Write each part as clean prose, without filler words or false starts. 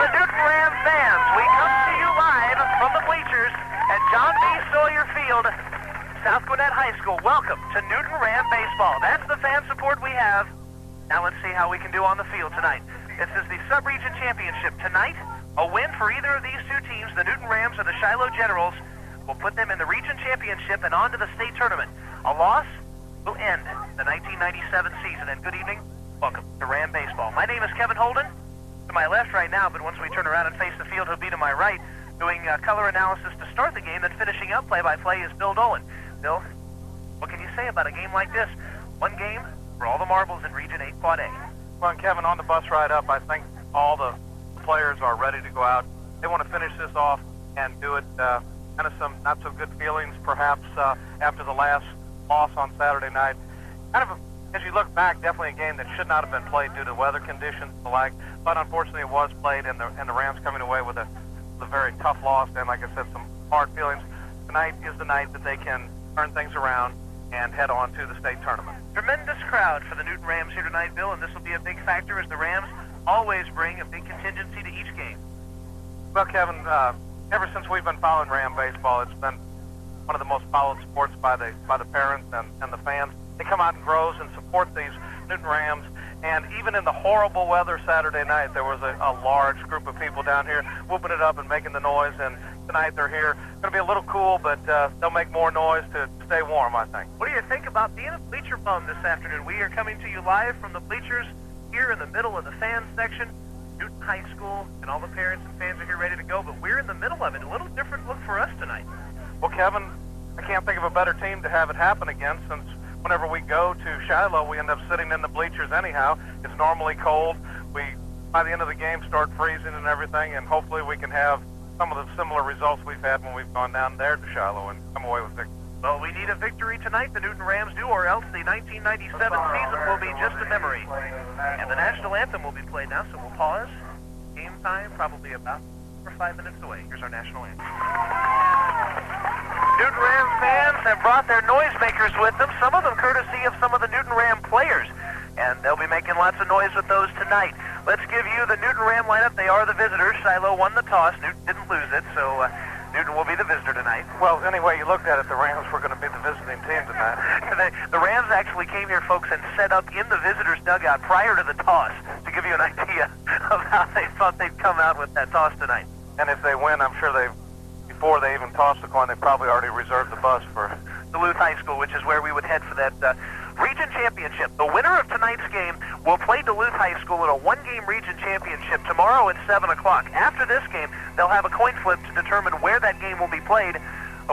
the Newton Ram fans. We come to you live from the bleachers at John B. Sawyer Field, South Gwinnett High School. Welcome to Newton Ram baseball. That's the fan support we have. Now let's see how we can do on the field tonight. This is the Sub-Region Championship. Tonight, a win for either of these two teams, the Newton Rams or the Shiloh Generals, will put them in the Region Championship and on to the state tournament. A loss will end the 1997 season. And good evening. Welcome to Ram Baseball. My name is Kevin Holden. To my left right now, but once we turn around and face the field, he'll be to my right, doing color analysis to start the game, then finishing up play-by-play is Bill Dolan. Bill, what can you say about a game like this? One game for all the marbles in Region 8 Quad A. Well, Kevin, on the bus ride up, I think all the players are ready to go out. They want to finish this off and do it kind of some not-so-good feelings, perhaps, after the last loss on Saturday night. Kind of as you look back, definitely a game that should not have been played due to weather conditions and the like, but unfortunately it was played, and the Rams coming away with a very tough loss, and like I said, some hard feelings. Tonight is the night that they can turn things around and head on to the state tournament. Tremendous crowd for the Newton Rams here tonight, Bill, and this will be a big factor as the Rams always bring a big contingency to each game. Well, Kevin, ever since we've been following Ram baseball, it's been one of the most followed sports by the parents and the fans. They come out in droves and support these Newton Rams, and even in the horrible weather Saturday night, there was a large group of people down here whooping it up and making the noise, and tonight they're here. It's going to be a little cool, but they'll make more noise to stay warm, I think. What do you think about being a bleacher bum this afternoon? We are coming to you live from the bleachers here in the middle of the fan section. Newton High School and all the parents and fans are here ready to go, but we're in the middle of it. A little different look for us tonight. Well, Kevin, I can't think of a better team to have it happen against, since whenever we go to Shiloh, we end up sitting in the bleachers anyhow. It's normally cold. We, by the end of the game, start freezing and everything, and hopefully we can have some of the similar results we've had when we've gone down there to Shiloh and come away with victory. Well, we need a victory tonight, the Newton Rams do, or else the 1997 season will be just a memory. And the national anthem will be played now, so we'll pause. Game time, probably about 4 or 5 minutes away. Here's our national anthem. Newton Rams fans have brought their noisemakers with them, some of them courtesy of some of the Newton Ram players. And they'll be making lots of noise with those tonight. Let's give you the Newton Ram lineup. They are the visitors. Shiloh won the toss. Newton didn't lose it, so Newton will be the visitor tonight. Well, anyway you looked at it, the Rams were going to be the visiting team tonight. The Rams actually came here, folks, and set up in the visitors' dugout prior to the toss to give you an idea of how they thought they'd come out with that toss tonight. And if they win, I'm sure before they even tossed the coin, they probably already reserved the bus for Duluth High School, which is where we would head for that Region Championship. The winner of tonight's game will play Duluth High School in a one-game Region Championship tomorrow at 7 o'clock. After this game, they'll have a coin flip to determine where that game will be played.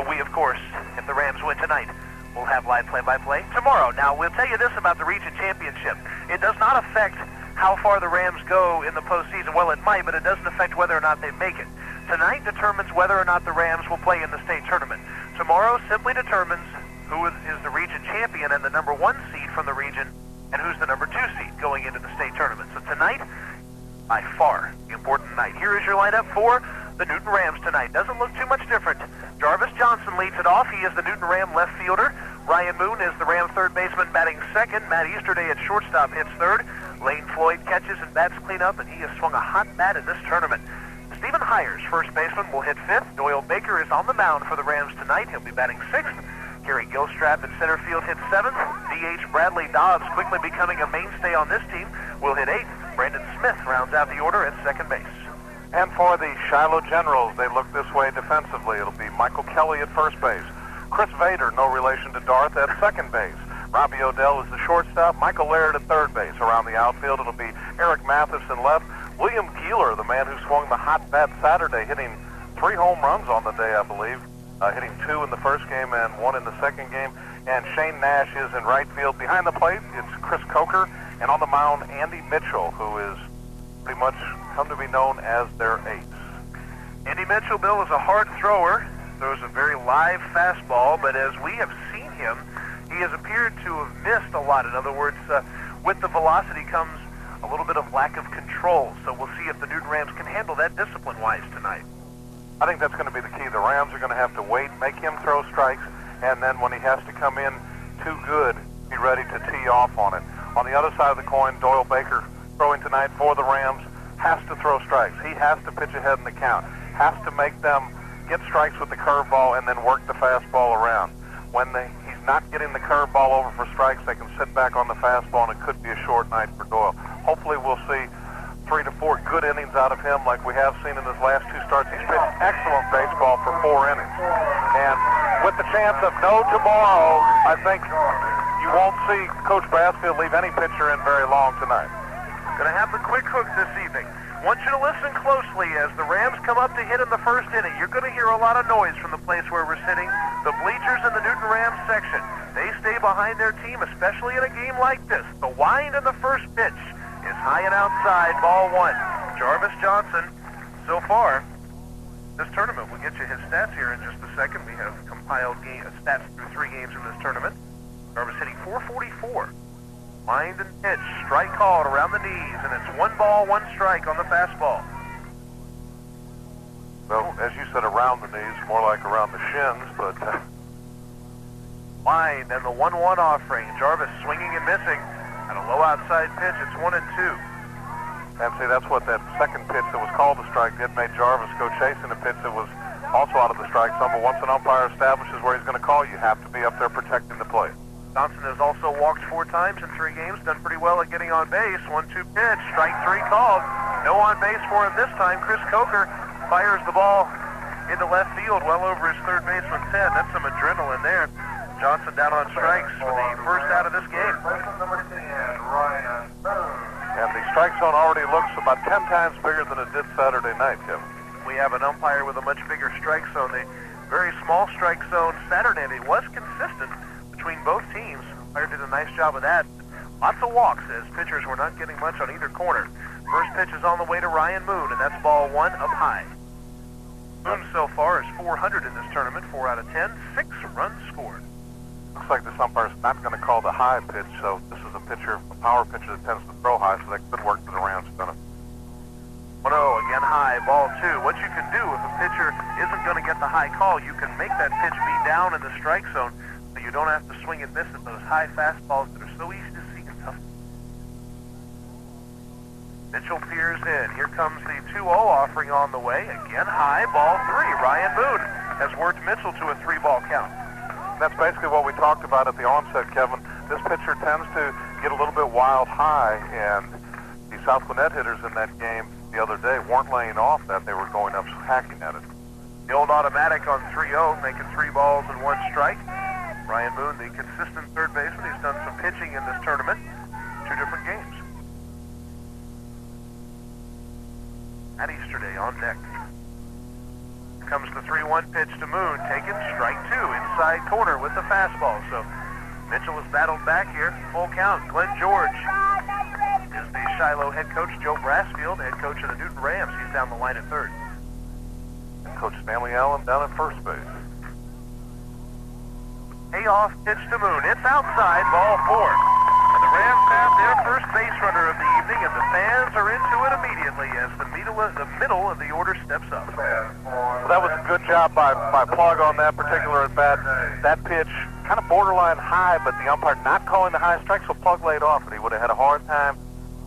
We, of course, if the Rams win tonight, we'll have live play-by-play tomorrow. Now, we'll tell you this about the Region Championship. It does not affect how far the Rams go in the postseason. Well, it might, but it doesn't affect whether or not they make it. Tonight determines whether or not the Rams will play in the state tournament. Tomorrow simply determines who is the region champion and the number 1 seed from the region, and who's the number 2 seed going into the state tournament. So tonight, by far, the important night. Here is your lineup for the Newton Rams tonight. Doesn't look too much different. Jarvis Johnson leads it off. He is the Newton Ram left fielder. Ryan Moon is the Ram third baseman batting second. Matt Easterday at shortstop hits third. Lane Floyd catches and bats cleanup, and he has swung a hot bat in this tournament. Stephen Hires, first baseman, will hit fifth. Doyle Baker is on the mound for the Rams tonight. He'll be batting sixth. Gary Gilstrap in center field hits seventh. DH Bradley Dobbs, quickly becoming a mainstay on this team, will hit eighth. Brandon Smith rounds out the order at second base. And for the Shiloh Generals, they look this way defensively. It'll be Michael Kelly at first base. Chris Vader, no relation to Darth, at second base. Robbie Odell is the shortstop. Michael Laird at third base. Around the outfield, it'll be Eric Matheson left. William Keeler, the man who swung the hot bat Saturday, hitting 3 home runs on the day, I believe. Hitting 2 in the first game and 1 in the second game. And Shane Nash is in right field. Behind the plate, it's Chris Coker. And on the mound, Andy Mitchell, who is pretty much come to be known as their ace. Andy Mitchell, Bill, is a hard thrower. Throws a very live fastball, but as we have seen him, he has appeared to have missed a lot. In other words, with the velocity comes a little bit of lack of control. So we'll see if the Newton Rams can handle that discipline-wise tonight. I think that's going to be the key. The Rams are going to have to wait, make him throw strikes, and then when he has to come in too good, be ready to tee off on it. On the other side of the coin, Doyle Baker throwing tonight for the Rams. has to throw strikes. He has to pitch ahead in the count. Has to make them get strikes with the curveball and then work the fastball around. When he's not getting the curveball over for strikes, they can sit back on the fastball, and it could be a short night for Doyle. Hopefully we'll see 3 to 4 good innings out of him like we have seen in his last 2 starts. He's pitched excellent baseball for 4 innings. And with the chance of no tomorrow, I think you won't see Coach Brassfield leave any pitcher in very long tonight. Going to have the quick hook this evening. Want you to listen closely as the Rams come up to hit in the first inning. You're going to hear a lot of noise from the place where we're sitting, the bleachers in the Newton Rams section. They stay behind their team, especially in a game like this. The wind in the first pitch is high and outside, ball 1. Jarvis Johnson, so far, this tournament, we'll get you his stats here in just a second. We have compiled stats through 3 games in this tournament. Jarvis hitting .444. Wind and pitch, strike called around the knees, and it's 1 ball, 1 strike on the fastball. Well, as you said, around the knees, more like around the shins, but... Wind and the 1-1 offering. Jarvis swinging and missing. And a low outside pitch, it's 1-2. And see, that's what that second pitch that was called a strike did, made Jarvis go chasing a pitch that was also out of the strike zone. But once an umpire establishes where he's going to call, you have to be up there protecting the plate. Johnson has also walked 4 times in 3 games, done pretty well at getting on base. 1-2 pitch, strike 3 called. No on base for him this time. Chris Coker fires the ball into left field, well over his third baseman's head. That's some adrenaline there. Johnson down on strikes for the first out of this game. And the strike zone already looks about 10 times bigger than it did Saturday night, Kevin. We have an umpire with a much bigger strike zone. The very small strike zone Saturday night was consistent between both teams. Umpire did a nice job of that. Lots of walks as pitchers were not getting much on either corner. First pitch is on the way to Ryan Moon, and that's ball 1 up high. Moon so far is .400 in this tournament, 4 out of 10, 6 runs scored. Looks like this umpire's not going to call the high pitch, so this is a power pitcher that tends to throw high, so that could work for the Rams benefit. 1-0, again high, ball 2. What you can do if a pitcher isn't going to get the high call, you can make that pitch be down in the strike zone, so you don't have to swing and miss at those high fastballs that are so easy to see and tough. Mitchell peers in. Here comes the 2-0 offering on the way. Again high, ball 3. Ryan Moon has worked Mitchell to a 3-ball count. That's basically what we talked about at the onset, Kevin. This pitcher tends to get a little bit wild high, and the South Gwinnett hitters in that game the other day weren't laying off that. They were going up hacking at it. The old automatic on 3-0, making 3 balls and 1 strike. Ryan Moon, the consistent third baseman. He's done some pitching in this tournament. 2 different games. Matt Easterday on deck. Comes the 3-1 pitch to Moon, taken, strike 2, inside corner with the fastball. So Mitchell has battled back here, full count. Glenn George is the Shiloh head coach. Joe Brassfield, head coach of the Newton Rams. He's down the line at third. And Coach Stanley Allen down at first base. Payoff pitch to Moon. It's outside, ball 4. And the Rams have their first base runner of the evening, and the fans are into it immediately as the middle of the order steps up. Well, that was a good job by Plug on that particular at bat. That pitch kind of borderline high, but the umpire not calling the high strike, so Plug laid off it. He would have had a hard time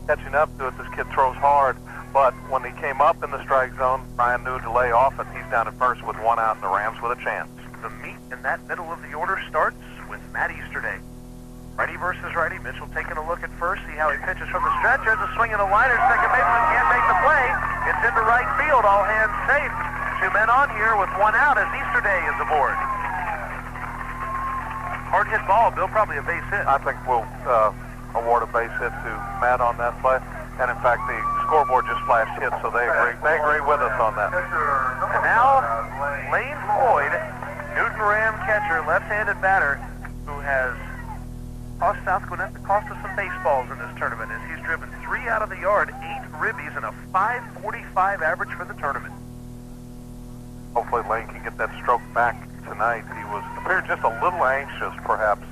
catching up to it. This kid throws hard, but when he came up in the strike zone, Ryan knew to lay off it. He's down at first with 1 out, and the Rams with a chance. The meat in that middle of the order starts with Matt Easterday. Righty versus righty. Mitchell taking a look at first, see how he pitches from the stretch. There's a swing and a liner. Second baseman can't make the play. It's into right field. All hands safe. 2 men on here with 1 out as Easterday is aboard. Hard hit ball, Bill. Probably a base hit. I think we'll award a base hit to Matt on that play. And in fact, the scoreboard just flashed hit, so they agree. They agree with us on that. And now Lane Floyd, Newton Ram catcher, left-handed batter, who has cost South Gwinnett, cost us some baseballs in this tournament, as he's driven 3 out of the yard, 8 ribbies, and a .545 average for the tournament. Hopefully Lane can get that stroke back tonight. He appeared just a little anxious, perhaps,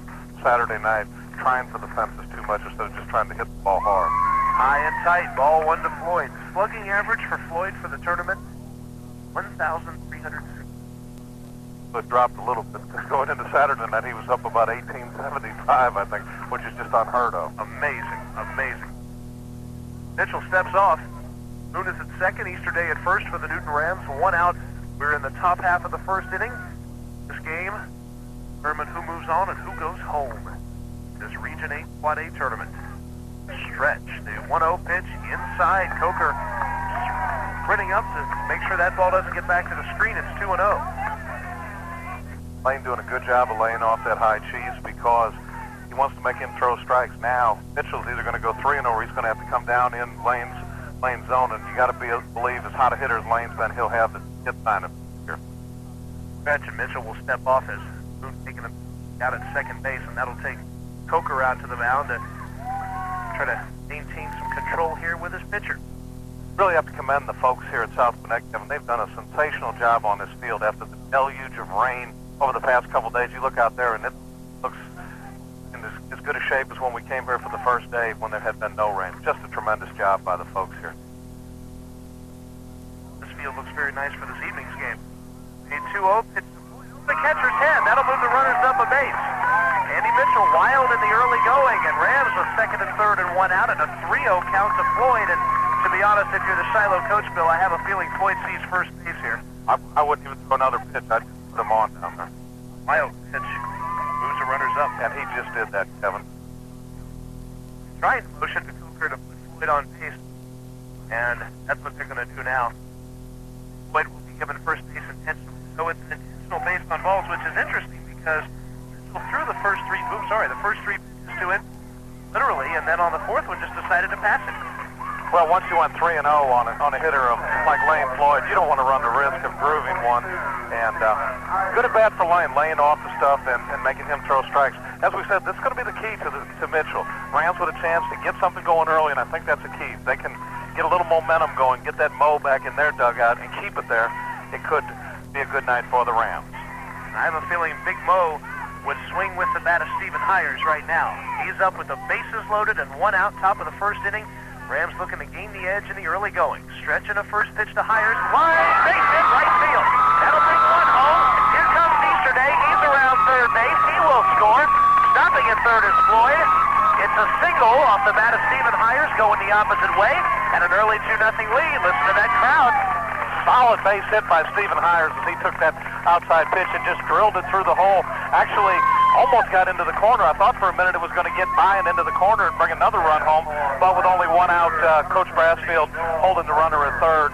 Saturday night, trying for the fences too much instead of just trying to hit the ball hard. High and tight, ball 1 to Floyd. Slugging average for Floyd for the tournament, 1,360. It dropped a little bit. Going into Saturday night, he was up about 1875, I think, which is just unheard of. Amazing, amazing. Mitchell steps off. Boone is at second, Easter Day at first for the Newton Rams. 1 out. We're in the top half of the first inning. This game, determine who moves on and who goes home. This Region 8 Quad A tournament. Stretch, the 1-0 pitch inside. Coker sprinting up to make sure that ball doesn't get back to the screen. It's 2-0. Lane doing a good job of laying off that high cheese because he wants to make him throw strikes. Now, Mitchell's either going to go 3-0 or he's going to have to come down in Lane's zone, and you got to believe as hot a hitter as Lane's been, he'll have the hit sign up here. Stretch and Mitchell will step off as Boone taking him out at second base, and that'll take Coker out to the mound to try to maintain some control here with his pitcher. Really have to commend the folks here at South Connect, Kevin. They've done a sensational job on this field after the deluge of rain over the past couple days. You look out there and it looks in as good a shape as when we came here for the first day when there had been no rain. Just a tremendous job by the folks here. This field looks very nice for this evening's game. A 2-0 pitch to the catcher's head. That'll move the runners up a base. Andy Mitchell wild in the early going, and Rams with second and third and 1 out, and a 3-0 count to Floyd. And to be honest, if you're the Shiloh coach, Bill, I have a feeling Floyd sees first base here. I wouldn't even throw another pitch. I'd put him on down there. Wild pitch moves the runners up. And he just did that, Kevin. Trying to motion to Coker to put Floyd on base, and that's what they're going to do now. Floyd will be given first base intentionally. So it's an intentional based on balls, which is interesting because through the first three pitches to him, literally, and then on the fourth one just decided to pass it. Well, once you went 3-0 on a hitter like Lane Floyd, you don't want to run the risk of grooving one. And good and bad for Lane, laying off the stuff and making him throw strikes. As we said, this is going to be the key to Mitchell. Rams with a chance to get something going early, and I think that's the key. If they can get a little momentum going, get that Mo back in their dugout, and keep it there, it could be a good night for the Rams. I have a feeling Big Mo would swing with the bat of Stephen Hires right now. He's up with the bases loaded and 1 out, top of the first inning. Rams looking to gain the edge in the early going. Stretch in a first pitch to Hires. Line, base hit, right field. That'll bring one home. Here comes Easter Day. He's around third base. He will score. Stopping at third is Floyd. It's a single off the bat of Stephen Hires going the opposite way. And an early 2-0 lead. Listen to that crowd. Solid base hit by Stephen Hires as he took that outside pitch and just drilled it through the hole. Actually, almost got into the corner. I thought for a minute it was going to get by and into the corner and bring another run home. But with only 1 out, Coach Brassfield holding the runner at third.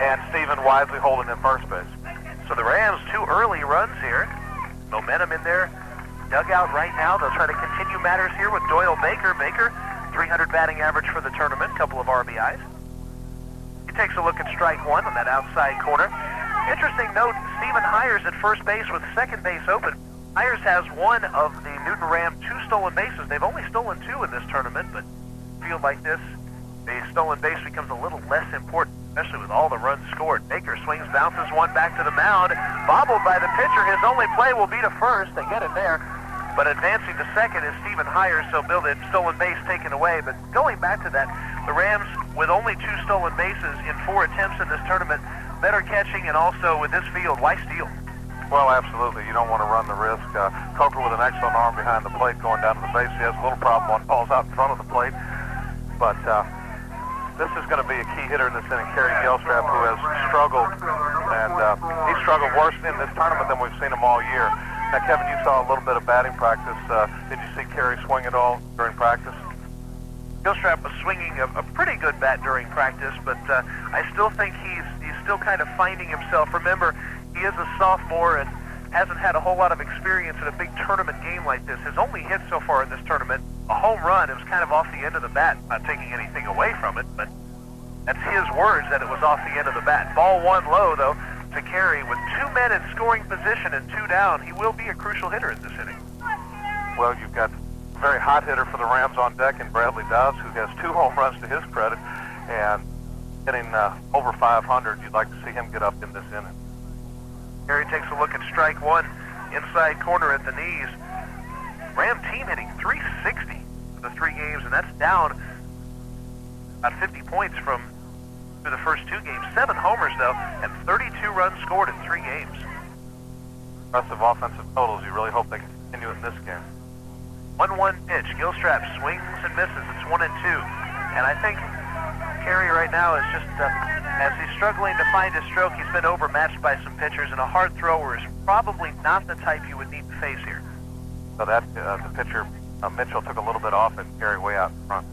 And Stephen wisely holding in first base. So the Rams, 2 early runs here. Momentum in their dugout right now. They'll try to continue matters here with Doyle Baker. Baker, 300 batting average for the tournament, couple of RBIs. He takes a look at strike one on that outside corner. Interesting note, Stephen Hires at first base with second base open. Hires has one of the Newton Ram 2 stolen bases. They've only stolen 2 in this tournament, but field like this, the stolen base becomes a little less important, especially with all the runs scored. Baker swings, bounces one back to the mound, bobbled by the pitcher. His only play will be to first. They get it there. But advancing to second is Stephen Hires, so Bill, the stolen base taken away. But going back to that, the Rams, with only 2 stolen bases in 4 attempts in this tournament, better catching, and also with this field, why steal? Well, absolutely. You don't want to run the risk. Coker with an excellent arm behind the plate going down to the base. He has a little problem on balls out in front of the plate. But this is going to be a key hitter in this inning, Kerry Gilstrap, who has struggled. And he's struggled worse in this tournament than we've seen him all year. Now, Kevin, you saw a little bit of batting practice. Did you see Kerry swing at all during practice? Gilstrap was swinging a pretty good bat during practice, but I still think he's still kind of finding himself. Remember, he is a sophomore and hasn't had a whole lot of experience in a big tournament game like this. His only hit so far in this tournament, a home run. It was kind of off the end of the bat, not taking anything away from it, but that's his words that it was off the end of the bat. Ball 1 low, though, to Kerry with 2 men in scoring position and 2 down. He will be a crucial hitter in this inning. Well, you've got a very hot hitter for the Rams on deck in Bradley Dobbs, who has 2 home runs to his credit, and hitting over 500. You'd like to see him get up in this inning. Kerry takes a look at strike one, inside corner at the knees. Ram team hitting .360 for the 3 games, and that's down about 50 points from through the first 2 games. 7 homers, though, and 32 runs scored in 3 games. Impressive offensive totals. You really hope they can continue in this game. 1-1 pitch. Gilstrap swings and misses. It's 1-2. And I think Kerry right now is just, as he's struggling to find his stroke, he's been overmatched by some pitchers, and a hard thrower is probably not the type you would need to face here. So that the pitcher, Mitchell, took a little bit off and Kerry way out in front.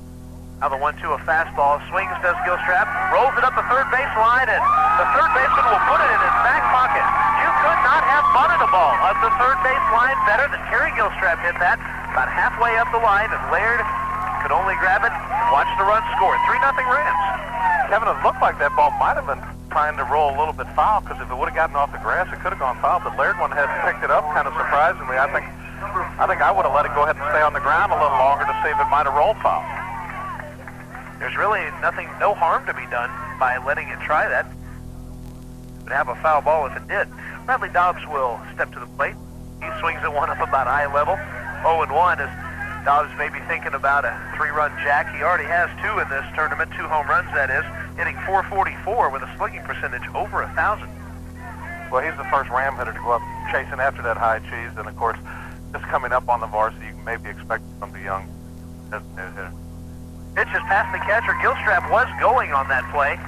Now the 1-2, a fastball, swings, does Gilstrap, rolls it up the third base line, and the third baseman will put it in his back pocket. You could not have bunted a ball up the third base line better than Kerry Gilstrap hit that about halfway up the line, and Laird could only grab it and watch the run score. 3-0 Rams. Kevin, it looked like that ball might have been trying to roll a little bit foul, because if it would have gotten off the grass, it could have gone foul, but Laird went ahead and picked it up kind of surprisingly. I think I would have let it go ahead and stay on the ground a little longer to see if it might have rolled foul. There's really no harm to be done by letting it try that. It would have a foul ball if it did. Bradley Dobbs will step to the plate. He swings at one up about eye level. 0-1 as Dobbs may be thinking about a 3-run jack. He already has 2 in this tournament, 2 home runs that is, hitting .444 with a slugging percentage over 1,000. Well, he's the first Ram hitter to go up chasing after that high cheese, and of course, just coming up on the varsity, you can maybe expect from the young hitter. Pitch is past the catcher. Gilstrap was going on that play,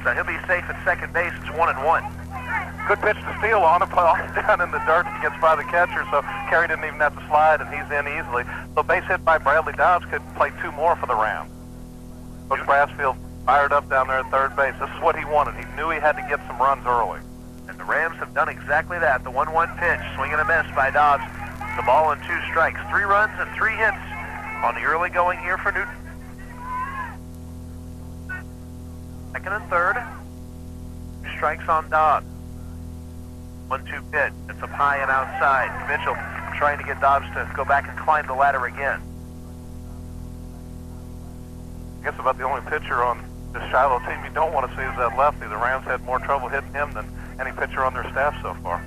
so he'll be safe at second base. It's 1-1. Good pitch to steal on, ball down in the dirt and gets by the catcher, so Kerry didn't even have to slide, and he's in easily. So base hit by Bradley Dobbs could play 2 more for the Rams. Coach Brassfield fired up down there at third base. This is what he wanted. He knew he had to get some runs early. And the Rams have done exactly that. The 1-1 pitch, swing and a miss by Dobbs. The ball and 2 strikes. 3 runs and 3 hits on the early going here for Newton. Second and third. 2 strikes on Dobbs. 1-2 pitch. It's up high and outside. Mitchell trying to get Dobbs to go back and climb the ladder again. I guess about the only pitcher on this Shiloh team you don't want to see is that lefty. The Rams had more trouble hitting him than any pitcher on their staff so far.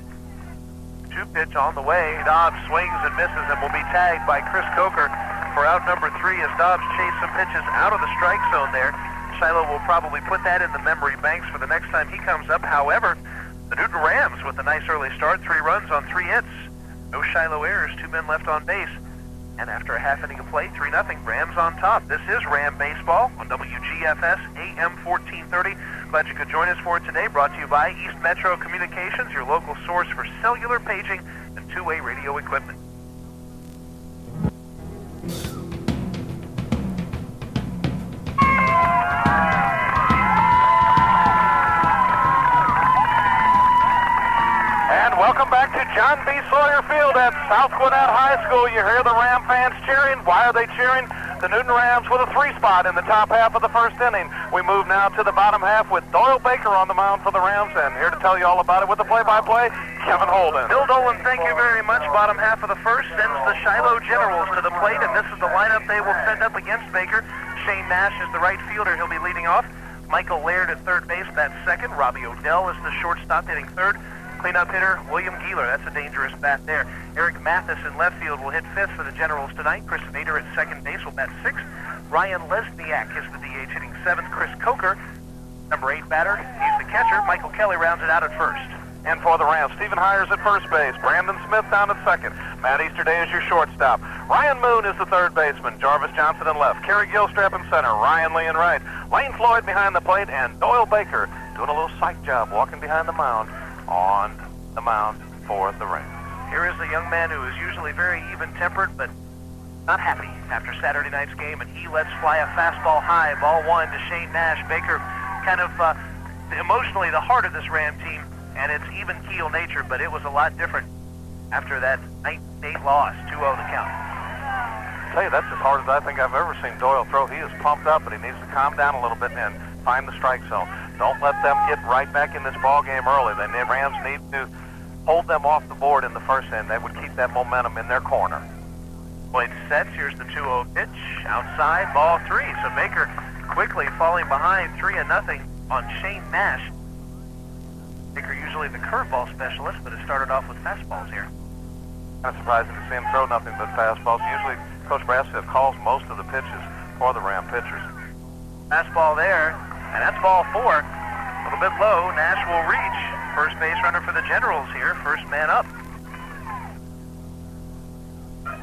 2 pitch on the way. Dobbs swings and misses and will be tagged by Chris Coker for out number 3 as Dobbs chased some pitches out of the strike zone there. Shiloh will probably put that in the memory banks for the next time he comes up. However, the Newton Rams with a nice early start, 3 runs on 3 hits. No Shiloh errors, 2 men left on base. And after a half inning of play, 3-0, Rams on top. This is Ram Baseball on WGFS AM 1430. Glad you could join us for it today. Brought to you by East Metro Communications, your local source for cellular paging and 2-way radio equipment. Welcome back to John B. Sawyer Field at South Gwinnett High School. You hear the Ram fans cheering. Why are they cheering? The Newton Rams with a 3 spot in the top half of the first inning. We move now to the bottom half with Doyle Baker on the mound for the Rams, and here to tell you all about it with the play-by-play, Kevin Holden. Bill Dolan, thank you very much. Bottom half of the first sends the Shiloh Generals to the plate, and this is the lineup they will send up against Baker. Shane Nash is the right fielder. He'll be leading off. Michael Laird at third base, that's second. Robbie Odell is the shortstop, hitting third. Cleanup hitter, William Geeler. That's a dangerous bat there. Eric Mathis in left field will hit 5th for the Generals tonight. Chris Vader at second base will bat 6th. Ryan Lesniak is the DH, hitting 7th. Chris Coker, number 8 batter. He's the catcher. Michael Kelly rounds it out at first. And for the Rams, Stephen Hires at first base. Brandon Smith down at second. Matt Easterday is your shortstop. Ryan Moon is the third baseman. Jarvis Johnson in left. Kerry Gilstrap in center. Ryan Lee in right. Lane Floyd behind the plate. And Doyle Baker doing a little psych job walking behind the mound on the mound for the Rams. Here is a young man who is usually very even-tempered, but not happy after Saturday night's game, and he lets fly a fastball high. Ball 1 to Shane Nash. Baker kind of emotionally the heart of this Ram team, and it's even-keel nature, but it was a lot different after that 9-8 loss, 2-0 the count. I tell you, that's as hard as I think I've ever seen Doyle throw. He is pumped up, but he needs to calm down a little bit and find the strike zone. Don't let them get right back in this ball game early. The Rams need to hold them off the board in the first inning. They would keep that momentum in their corner. Plate sets. Here's the 2-0 pitch. Outside, ball 3. So Baker quickly falling behind 3-0 on Shane Nash. Baker usually the curveball specialist, but it started off with fastballs here. Kind of surprising to see him throw nothing but fastballs. Usually Coach Brassfield calls most of the pitches for the Ram pitchers. Fastball there, and that's ball 4. A little bit low. Nash will reach. First base runner for the Generals here. First man up.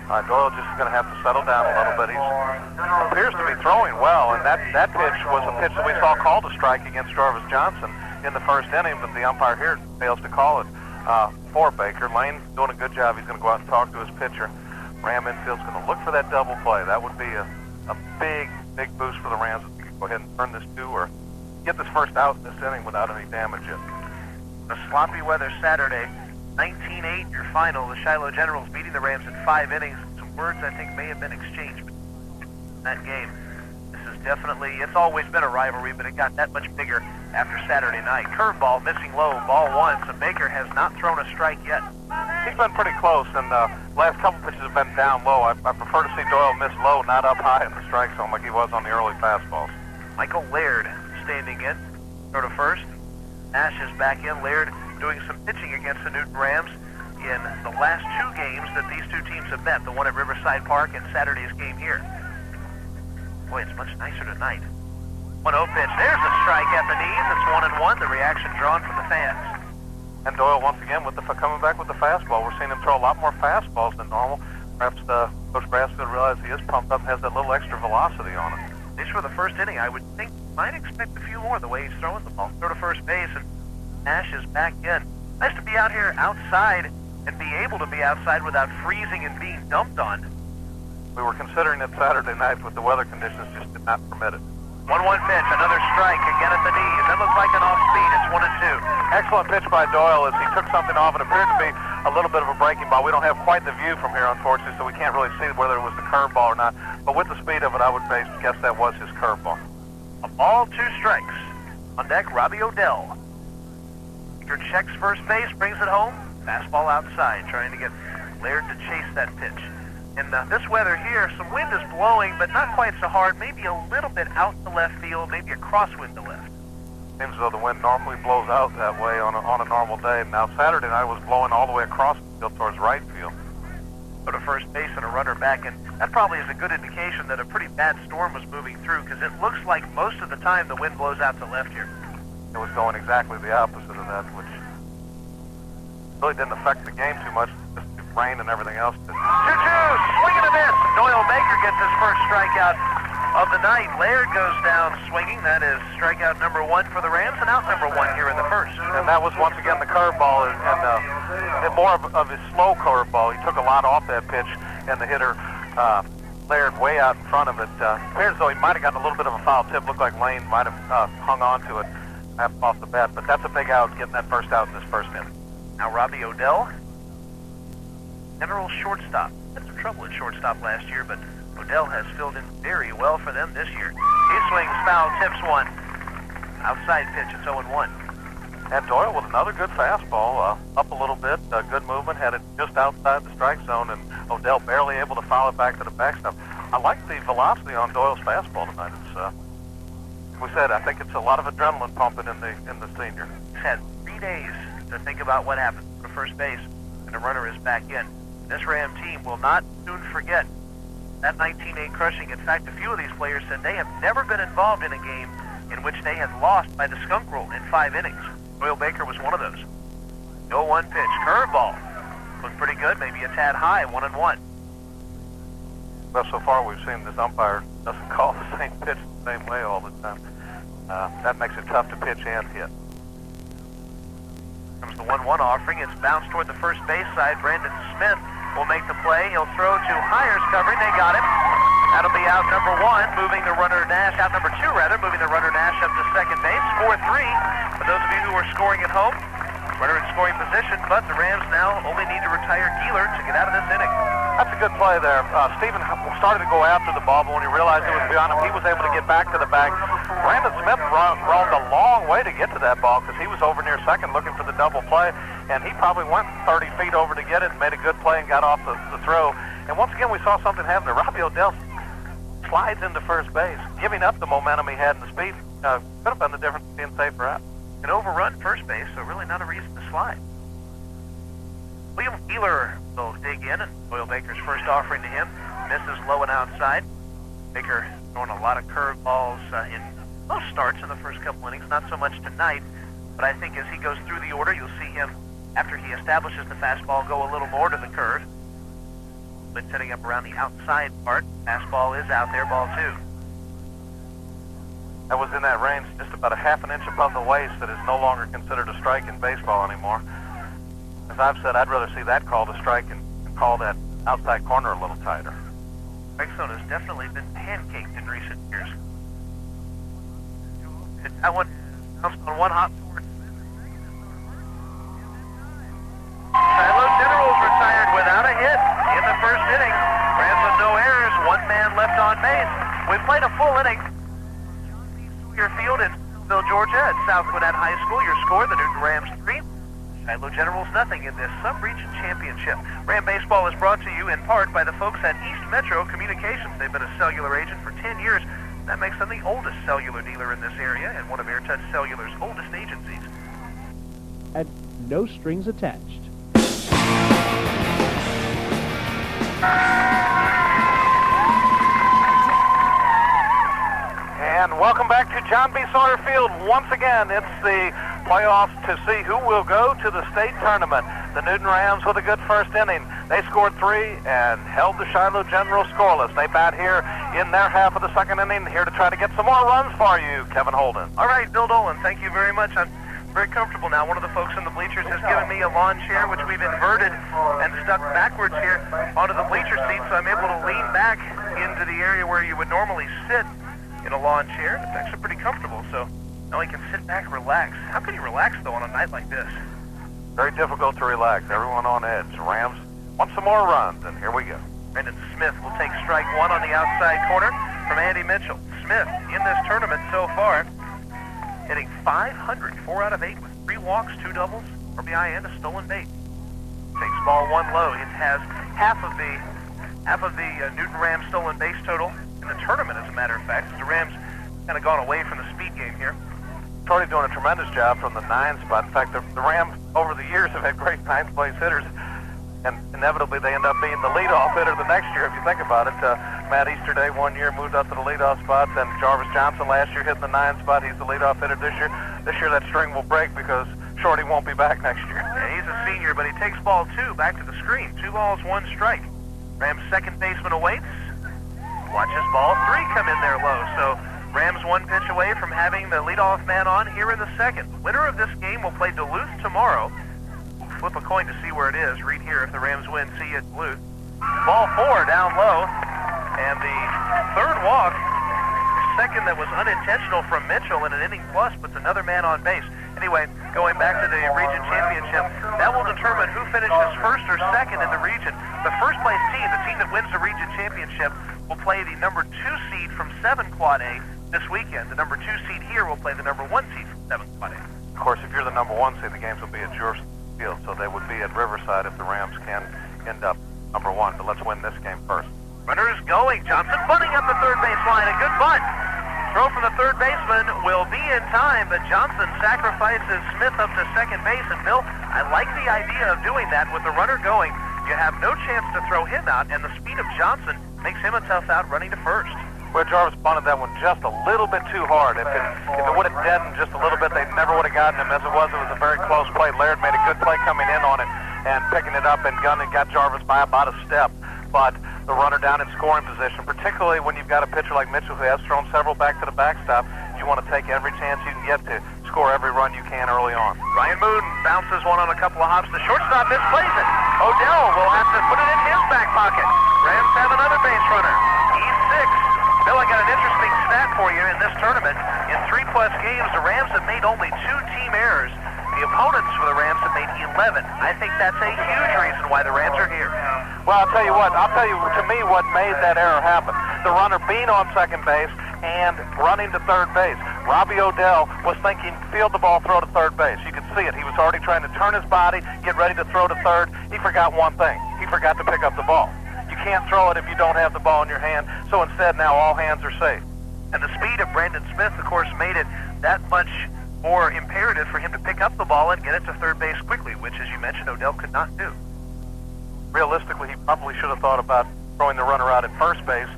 Doyle just going to have to settle down a little bit. He appears to be throwing well, and that pitch was a pitch that we saw called a strike against Jarvis Johnson in the first inning, but the umpire here fails to call it for Baker. Lane's doing a good job. He's going to go out and talk to his pitcher. Ram infield's going to look for that double play. That would be a big boost for the Rams if they could go ahead and turn this to or get this first out in this inning without any damage yet. The sloppy weather Saturday, 19-8 your final. The Shiloh Generals beating the Rams in 5 innings. Some words I think may have been exchanged in that game. This is definitely, it's always been a rivalry, but it got that much bigger after Saturday night. Curveball missing low, ball 1, so Baker has not thrown a strike yet. He's been pretty close, and last couple pitches have been down low. I prefer to see Doyle miss low, not up high in the strike zone like he was on the early fastballs. Michael Laird standing in, throw to first. Nash is back in. Laird doing some pitching against the Newton Rams in the last 2 games that these 2 teams have met, the one at Riverside Park and Saturday's game here. Boy, it's much nicer tonight. 1-0 pitch. There's a strike at the knees. It's 1-1. The reaction drawn from the fans. And Doyle once again coming back with the fastball. We're seeing him throw a lot more fastballs than normal. Perhaps Coach Brassfield realized he is pumped up and has that little extra velocity on it. At least for the first inning, I would think might expect a few more the way he's throwing the ball. Throw to first base, and Nash is back in. Nice to be out here outside and be able to be outside without freezing and being dumped on. We were considering it Saturday night, but the weather conditions just did not permit it. 1-1 pitch, another strike, again at the knees. That looks like an off speed. It's 1-2. Excellent pitch by Doyle as he took something off. It appeared to be a little bit of a breaking ball. We don't have quite the view from here, unfortunately, so we can't really see whether it was the curveball or not. But with the speed of it, I would guess that was his curveball. A ball, 2 strikes. On deck, Robbie Odell. Baker checks first base, brings it home. Fastball outside, trying to get Laird to chase that pitch. In this weather here, some wind is blowing, but not quite so hard. Maybe a little bit out to left field, maybe a crosswind to left. Seems as though the wind normally blows out that way on a normal day. Now Saturday night was blowing all the way across the field towards right field. Go to first base and a runner back, and that probably is a good indication that a pretty bad storm was moving through, because it looks like most of the time the wind blows out to left here. It was going exactly the opposite of that, which really didn't affect the game too much. Just rain and everything else. 2-2, swing and a miss. Doyle Baker gets his first strikeout of the night. Laird goes down swinging. That is strikeout number 1 for the Rams, and out number 1 here in the first. And that was once again the curveball, and more of his slow curveball. He took a lot off that pitch, and the hitter Laird way out in front of it. Appears as though he might have gotten a little bit of a foul tip. Looked like Lane might have hung on to it off the bat, but that's a big out, getting that first out in this first inning. Now Robbie Odell, general shortstop. Had some trouble at shortstop last year, but Odell has filled in very well for them this year. He swings foul, tips 1. Outside pitch, it's 0-1. And Doyle with another good fastball, up a little bit, good movement, had it just outside the strike zone, and Odell barely able to foul it back to the backstop. I like the velocity on Doyle's fastball tonight. It's, we said, I think it's a lot of adrenaline pumping in the senior. He's had 3 days to think about what happened to first base, and the runner is back in. This Ram team will not soon forget that 19-8 crushing. In fact, a few of these players said they have never been involved in a game in which they had lost by the skunk rule in 5 innings. Doyle Baker was one of those. 0-1 pitch, curveball. Looked pretty good, maybe a tad high, 1-1. Well, so far we've seen this umpire doesn't call the same pitch the same way all the time. That makes it tough to pitch and hit. Comes the 1-1 offering. It's bounced toward the first base side. Brandon Smith will make the play. He'll throw to Hires covering. They got him. That'll be out number 1, moving the runner Nash, out number 2 rather, moving the runner Nash up to second base. 4-3 for those of you who are scoring at home. Runner in scoring position, but the Rams now only need to retire Keeler to get out of this inning. That's a good play there. Stephen started to go after the ball, but when he realized it was beyond him, he was able to get back to the bag. Brandon Smith rolled a long way to get to that ball because he was over near second looking for the double play, and he probably went 30 feet over to get it and made a good play and got off the throw. And once again, we saw something happen there. Robbie Odell slides into first base, giving up the momentum he had and the speed. Could have been the difference between safe or out. An overrun first base, so really not a reason to slide. William Keeler will dig in, and Doyle Baker's first offering to him misses low and outside. Baker throwing a lot of curveballs in most starts in the first couple innings, not so much tonight, but I think as he goes through the order, you'll see him, after he establishes the fastball, go a little more to the curve. Been setting up around the outside part. Fastball is out there, ball 2. That was in that range, just about a half an inch above the waist. That is no longer considered a strike in baseball anymore. As I've said, I'd rather see that called a strike and call that outside corner a little tighter. Strike zone has definitely been pancaked in recent years. That one bounced on one hop towards Shiloh Generals retired without a hit in the first inning. Rams with no errors, one man left on base. We played a full inning. Your field in Bill, Georgia at South Gwinnett High School. Your score, the Newton Rams 3, Shiloh Generals nothing in this sub-region championship. Ram Baseball is brought to you in part by the folks at East Metro Communications. They've been a cellular agent for 10 years. That makes them the oldest cellular dealer in this area and one of AirTouch Cellular's oldest agencies. And no strings attached. And welcome back to John B. Sawyer Field. Once again, it's the playoffs to see who will go to the state tournament. The Newton Rams with a good first inning. They scored 3 and held the Shiloh Generals scoreless. They bat here in their half of the second inning, here to try to get some more runs for you, Kevin Holden. All right, Bill Dolan, thank you very much. I'm very comfortable now. One of the folks in the bleachers has given me a lawn chair, which we've inverted and stuck backwards here onto the bleacher seat, so I'm able to lean back into the area where you would normally sit in a lawn chair. It's actually pretty comfortable, so now I can sit back and relax. How can you relax, though, on a night like this? Very difficult to relax. Everyone on edge. Rams want some more runs, and here we go. Brandon Smith will take strike 1 on the outside corner from Andy Mitchell. Smith, in this tournament so far, hitting .500, 4 out of 8 with 3 walks, 2 doubles, RBI, and a stolen base. Takes ball 1 low. It has half of the Newton Rams stolen base total in the tournament, as a matter of fact. The Rams kind of gone away from the speed game here. Shorty doing a tremendous job from the 9 spot. In fact, the Rams over the years have had great 9th place hitters, and inevitably they end up being the leadoff hitter the next year, if you think about it. Matt Easterday one year moved up to the leadoff spot, then Jarvis Johnson last year hit the 9 spot. He's the leadoff hitter this year. This year that string will break because Shorty won't be back next year. Yeah, he's a senior, but he takes ball 2 back to the screen. 2 balls, 1 strike. Rams second baseman awaits. Watches ball 3 come in there low, so Rams 1 pitch away from having the leadoff man on here in the second. The winner of this game will play Duluth tomorrow. We'll flip a coin to see where it is. Read here, if the Rams win, see you at Duluth. Ball 4 down low, and the third walk, second that was unintentional from Mitchell in an inning plus, puts another man on base. Anyway, going back to the region championship, that will determine who finishes first or second in the region. The first place team, the team that wins the region championship, will play the number 2 seed from 7 Quad A this weekend. The number 2 seed here will play the number 1 seed from 7 Quad A. Of course, if you're the number 1 seed, the games will be at your field, so they would be at Riverside if the Rams can end up number 1. But let's win this game first. Runner is going. Johnson bunting up the third base line. A good bunt. Throw from the third baseman will be in time, but Johnson sacrifices Smith up to second base. And Bill, I like the idea of doing that with the runner going. You have no chance to throw him out, and the speed of Johnson makes him a tough out running to first. Well, Jarvis bunted that one just a little bit too hard. If it would have deadened just a little bit, they never would have gotten him. As it was a very close play. Laird made a good play coming in on it and picking it up and gunning, got Jarvis by about a step. But the runner down in scoring position, particularly when you've got a pitcher like Mitchell who has thrown several back to the backstop, you want to take every chance you can get to score every run you can early on. Ryan Moon bounces one on a couple of hops. The shortstop misplays it. Odell will have to put it in his back pocket. Rams have another base runner. He's 6. Bill, I got an interesting stat for you in this tournament. In 3+ games, the Rams have made only 2 team errors. The opponents for the Rams have made 11. I think that's a huge reason why the Rams are here. Well, I'll tell you, to me, what made that error happen. The runner being on second base and running to third base. Robbie Odell was thinking, field the ball, throw to third base. You could see it. He was already trying to turn his body, get ready to throw to third. He forgot one thing. He forgot to pick up the ball. You can't throw it if you don't have the ball in your hand. So instead, now all hands are safe. And the speed of Brandon Smith, of course, made it that much more imperative for him to pick up the ball and get it to third base quickly, which, as you mentioned, Odell could not do. Realistically, he probably should have thought about throwing the runner out at first base,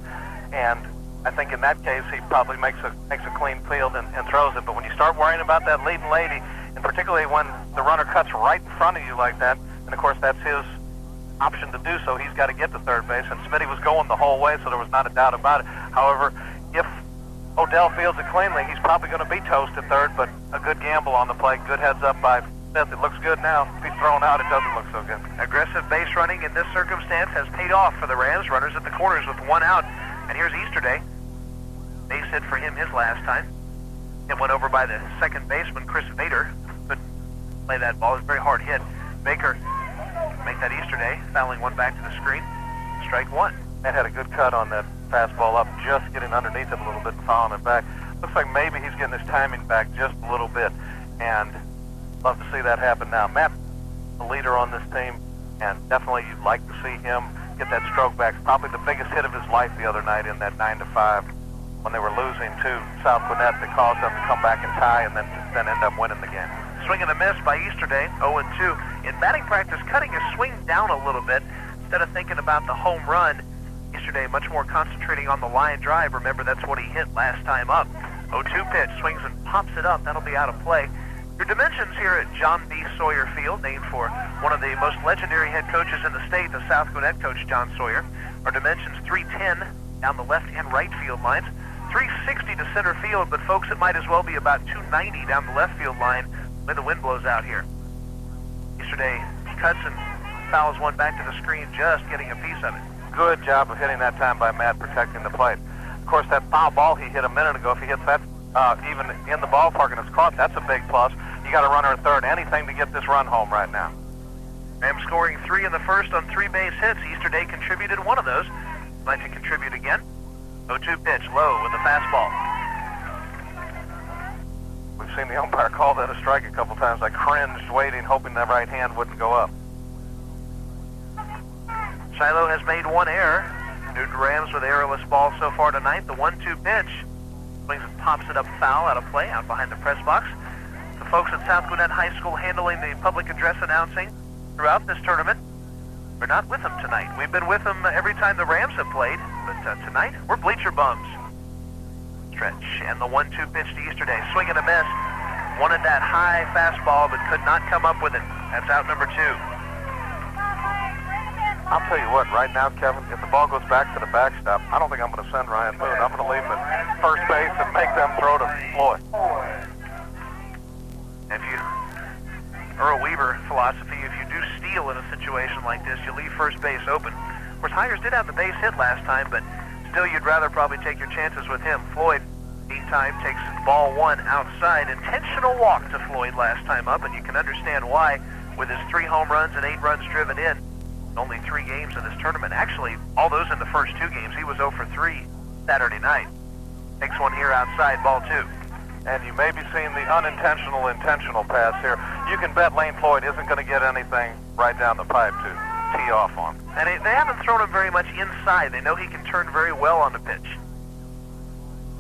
and I think in that case he probably makes a clean field and throws it. But when you start worrying about that leading lady, and particularly when the runner cuts right in front of you like that, and of course that's his option to do so. He's got to get to third base, and Smitty was going the whole way, so there was not a doubt about it. However, if Odell fields it cleanly, he's probably going to be toast at third, but a good gamble on the plate. Good heads up by Smith. It looks good now. If he's thrown out, it doesn't look so good. Aggressive base running in this circumstance has paid off for the Rams. Runners at the corners with one out. And here's Easterday. Base hit for him his last time. It went over by the second baseman, Chris Vader. Couldn't play that ball. It was a very hard hit. Baker make that Easterday, fouling one back to the screen. Strike one. Matt had a good cut on that fastball up, just getting underneath it a little bit and fouling it back. Looks like maybe he's getting his timing back just a little bit, and love to see that happen now. Matt, the leader on this team, and definitely you'd like to see him get that stroke back. Probably the biggest hit of his life the other night in that 9-5 when they were losing to South Gwinnett that caused them to come back and tie and then end up winning the game. Swing and a miss by Easterday, 0-2. In batting practice, cutting his swing down a little bit instead of thinking about the home run. Easterday much more concentrating on the line drive. Remember, that's what he hit last time up. 0-2 pitch, swings and pops it up. That'll be out of play. Your dimensions here at John B. Sawyer Field, named for one of the most legendary head coaches in the state, the South Gwinnett coach, John Sawyer. Our dimensions, 310 down the left and right field lines, 360 to center field, but folks, it might as well be about 290 down the left field line when the wind blows out here. Yesterday, cuts and fouls one back to the screen, just getting a piece of it. Good job of hitting that time by Matt, protecting the plate. Of course, that foul ball he hit a minute ago, if he hits that even in the ballpark and it's caught, that's a big plus. You got a runner at third, anything to get this run home right now. Rams scoring 3 in the first on 3 base hits. Easterday contributed one of those. Like to contribute again. 0-2 pitch, low with a fastball. We've seen the umpire call that a strike a couple times. I cringed waiting, hoping that right hand wouldn't go up. Shiloh has made one error. Newton Rams with errorless ball so far tonight. The 1-2 pitch. Swings and pops it up foul, out of play, out behind the press box. The folks at South Gwinnett High School handling the public address announcing throughout this tournament. We're not with them tonight. We've been with them every time the Rams have played, but tonight we're bleacher bums. Stretch, and the 1-2 pitch to Easterday. Swing and a miss. Wanted that high fastball, but could not come up with it. That's out number 2. I'll tell you what, right now, Kevin, if the ball goes back to the backstop, I don't think I'm going to send Ryan Moon. I'm going to leave him at first base and make them throw to Floyd. If you, Earl Weaver philosophy, if you do steal in a situation like this, you leave first base open. Of course, Hires did have the base hit last time, but still you'd rather probably take your chances with him. Floyd, meantime, takes ball 1 outside. Intentional walk to Floyd last time up, and you can understand why with his 3 home runs and 8 runs driven in. Only 3 games in this tournament. Actually, all those in the first 2 games. He was 0 for 3 Saturday night. Takes one here outside, ball 2. And you may be seeing the unintentional, intentional pass here. You can bet Lane Floyd isn't going to get anything right down the pipe to tee off on. And they haven't thrown him very much inside. They know he can turn very well on the pitch.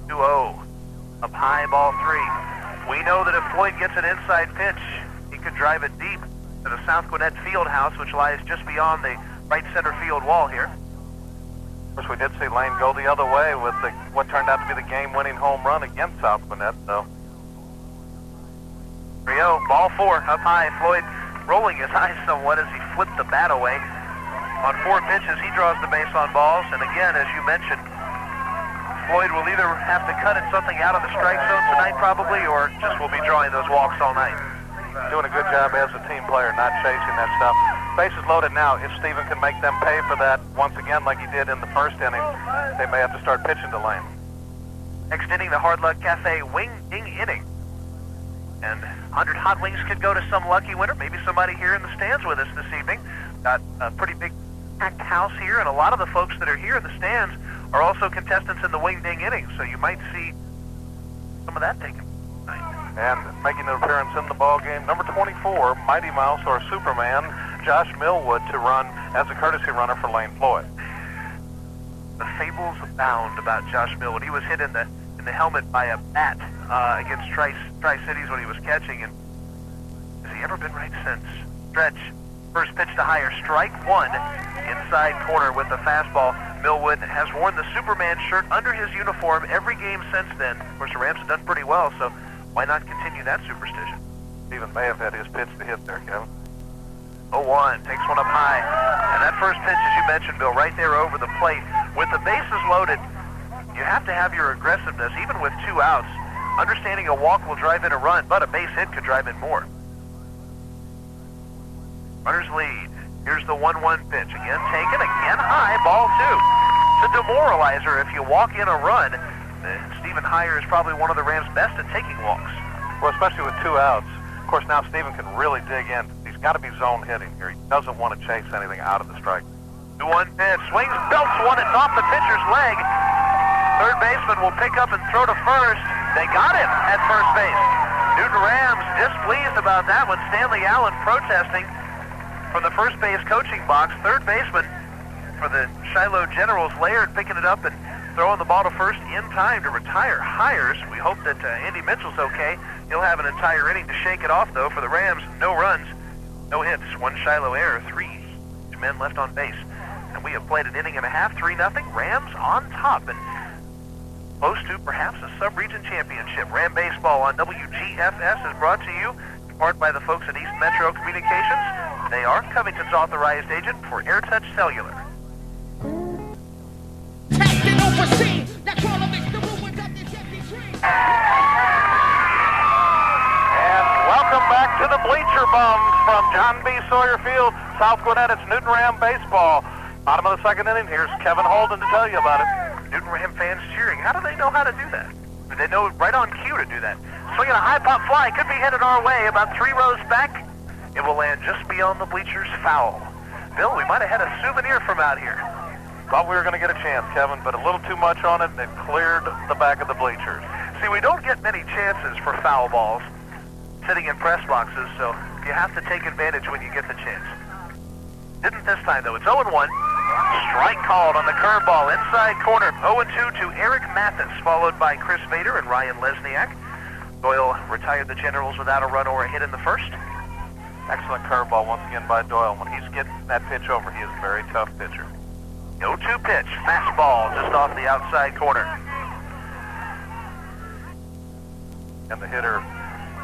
2-0. Up high, ball 3. We know that if Floyd gets an inside pitch, he could drive it deep to the South Gwinnett field house, which lies just beyond the right center field wall here. Of course, we did see Lane go the other way with what turned out to be the game-winning home run against South Gwinnett. So 3-0, ball 4, up high. Floyd rolling his eyes somewhat as he flipped the bat away. On 4 pitches, he draws the base on balls, and again, as you mentioned, Floyd will either have to cut at something out of the strike zone tonight probably, or just will be drawing those walks all night. Doing a good job as a team player, not chasing that stuff. Bases loaded now. If Steven can make them pay for that once again like he did in the first inning, they may have to start pitching to Lane. Next inning, the Hard Luck Cafe wing-ding inning. And 100 hot wings could go to some lucky winner, maybe somebody here in the stands with us this evening. Got a pretty big packed house here, and a lot of the folks that are here in the stands are also contestants in the wing-ding inning, so you might see some of that taken tonight. And making an appearance in the ball game, number 24, Mighty Mouse or Superman, Josh Millwood, to run as a courtesy runner for Lane Floyd. The fables abound about Josh Millwood. He was hit in the helmet by a bat against Tri-Cities when he was catching, and has he ever been right since? Stretch, first pitch to Hire, strike 1, inside corner with the fastball. Millwood has worn the Superman shirt under his uniform every game since then. Of course, the Rams have done pretty well, so why not continue that superstition? Steven may have had his pitch to hit there, Kevin. 0-1, takes one up high. And that first pitch, as you mentioned, Bill, right there over the plate. With the bases loaded, you have to have your aggressiveness, even with 2 outs. Understanding a walk will drive in a run, but a base hit could drive in more. Runners lead. Here's the 1-1 pitch. Again taken, again high, ball 2. It's a demoralizer if you walk in a run. Stephen Heyer is probably one of the Rams' best at taking walks. Well, especially with 2 outs. Of course, now Stephen can really dig in. He's got to be zone hitting here. He doesn't want to chase anything out of the strike. 2-1 pitch. Swings, belts one. It's off the pitcher's leg. Third baseman will pick up and throw to first. They got him at first base. Newton Rams displeased about that one. Stanley Allen protesting from the first base coaching box. Third baseman for the Shiloh Generals, Laird, picking it up and throwing the ball to first in time to retire Hires. We hope that Andy Mitchell's okay. He'll have an entire inning to shake it off, though, for the Rams. No runs, no hits, 1 Shiloh error, 3 men left on base. And we have played an inning and a half, 3-0. Rams on top and close to perhaps a sub-region championship. Ram Baseball on WGFS is brought to you in part by the folks at East Metro Communications. They are Covington's authorized agent for AirTouch Cellular. Welcome back to the bleacher bums from John B. Sawyer Field, South Gwinnett. It's Newton Ram baseball. Bottom of the second inning. Here's Kevin Holden to tell you about it. Newton Ram fans cheering. How do they know how to do that? They know right on cue to do that. Swinging a high pop fly. Could be headed our way about 3 rows back. It will land just beyond the bleachers, foul. Bill, we might have had a souvenir from out here. Thought we were going to get a chance, Kevin, but a little too much on it, and it cleared the back of the bleachers. See, we don't get many chances for foul balls sitting in press boxes, so you have to take advantage when you get the chance. Didn't this time, though. It's 0-1. Strike called on the curveball, inside corner. 0-2 to Eric Mathis, followed by Chris Vader and Ryan Lesniak. Doyle retired the Generals without a run or a hit in the first. Excellent curveball once again by Doyle. When he's getting that pitch over, he is a very tough pitcher. 0-2 pitch, fastball just off the outside corner. And the hitter,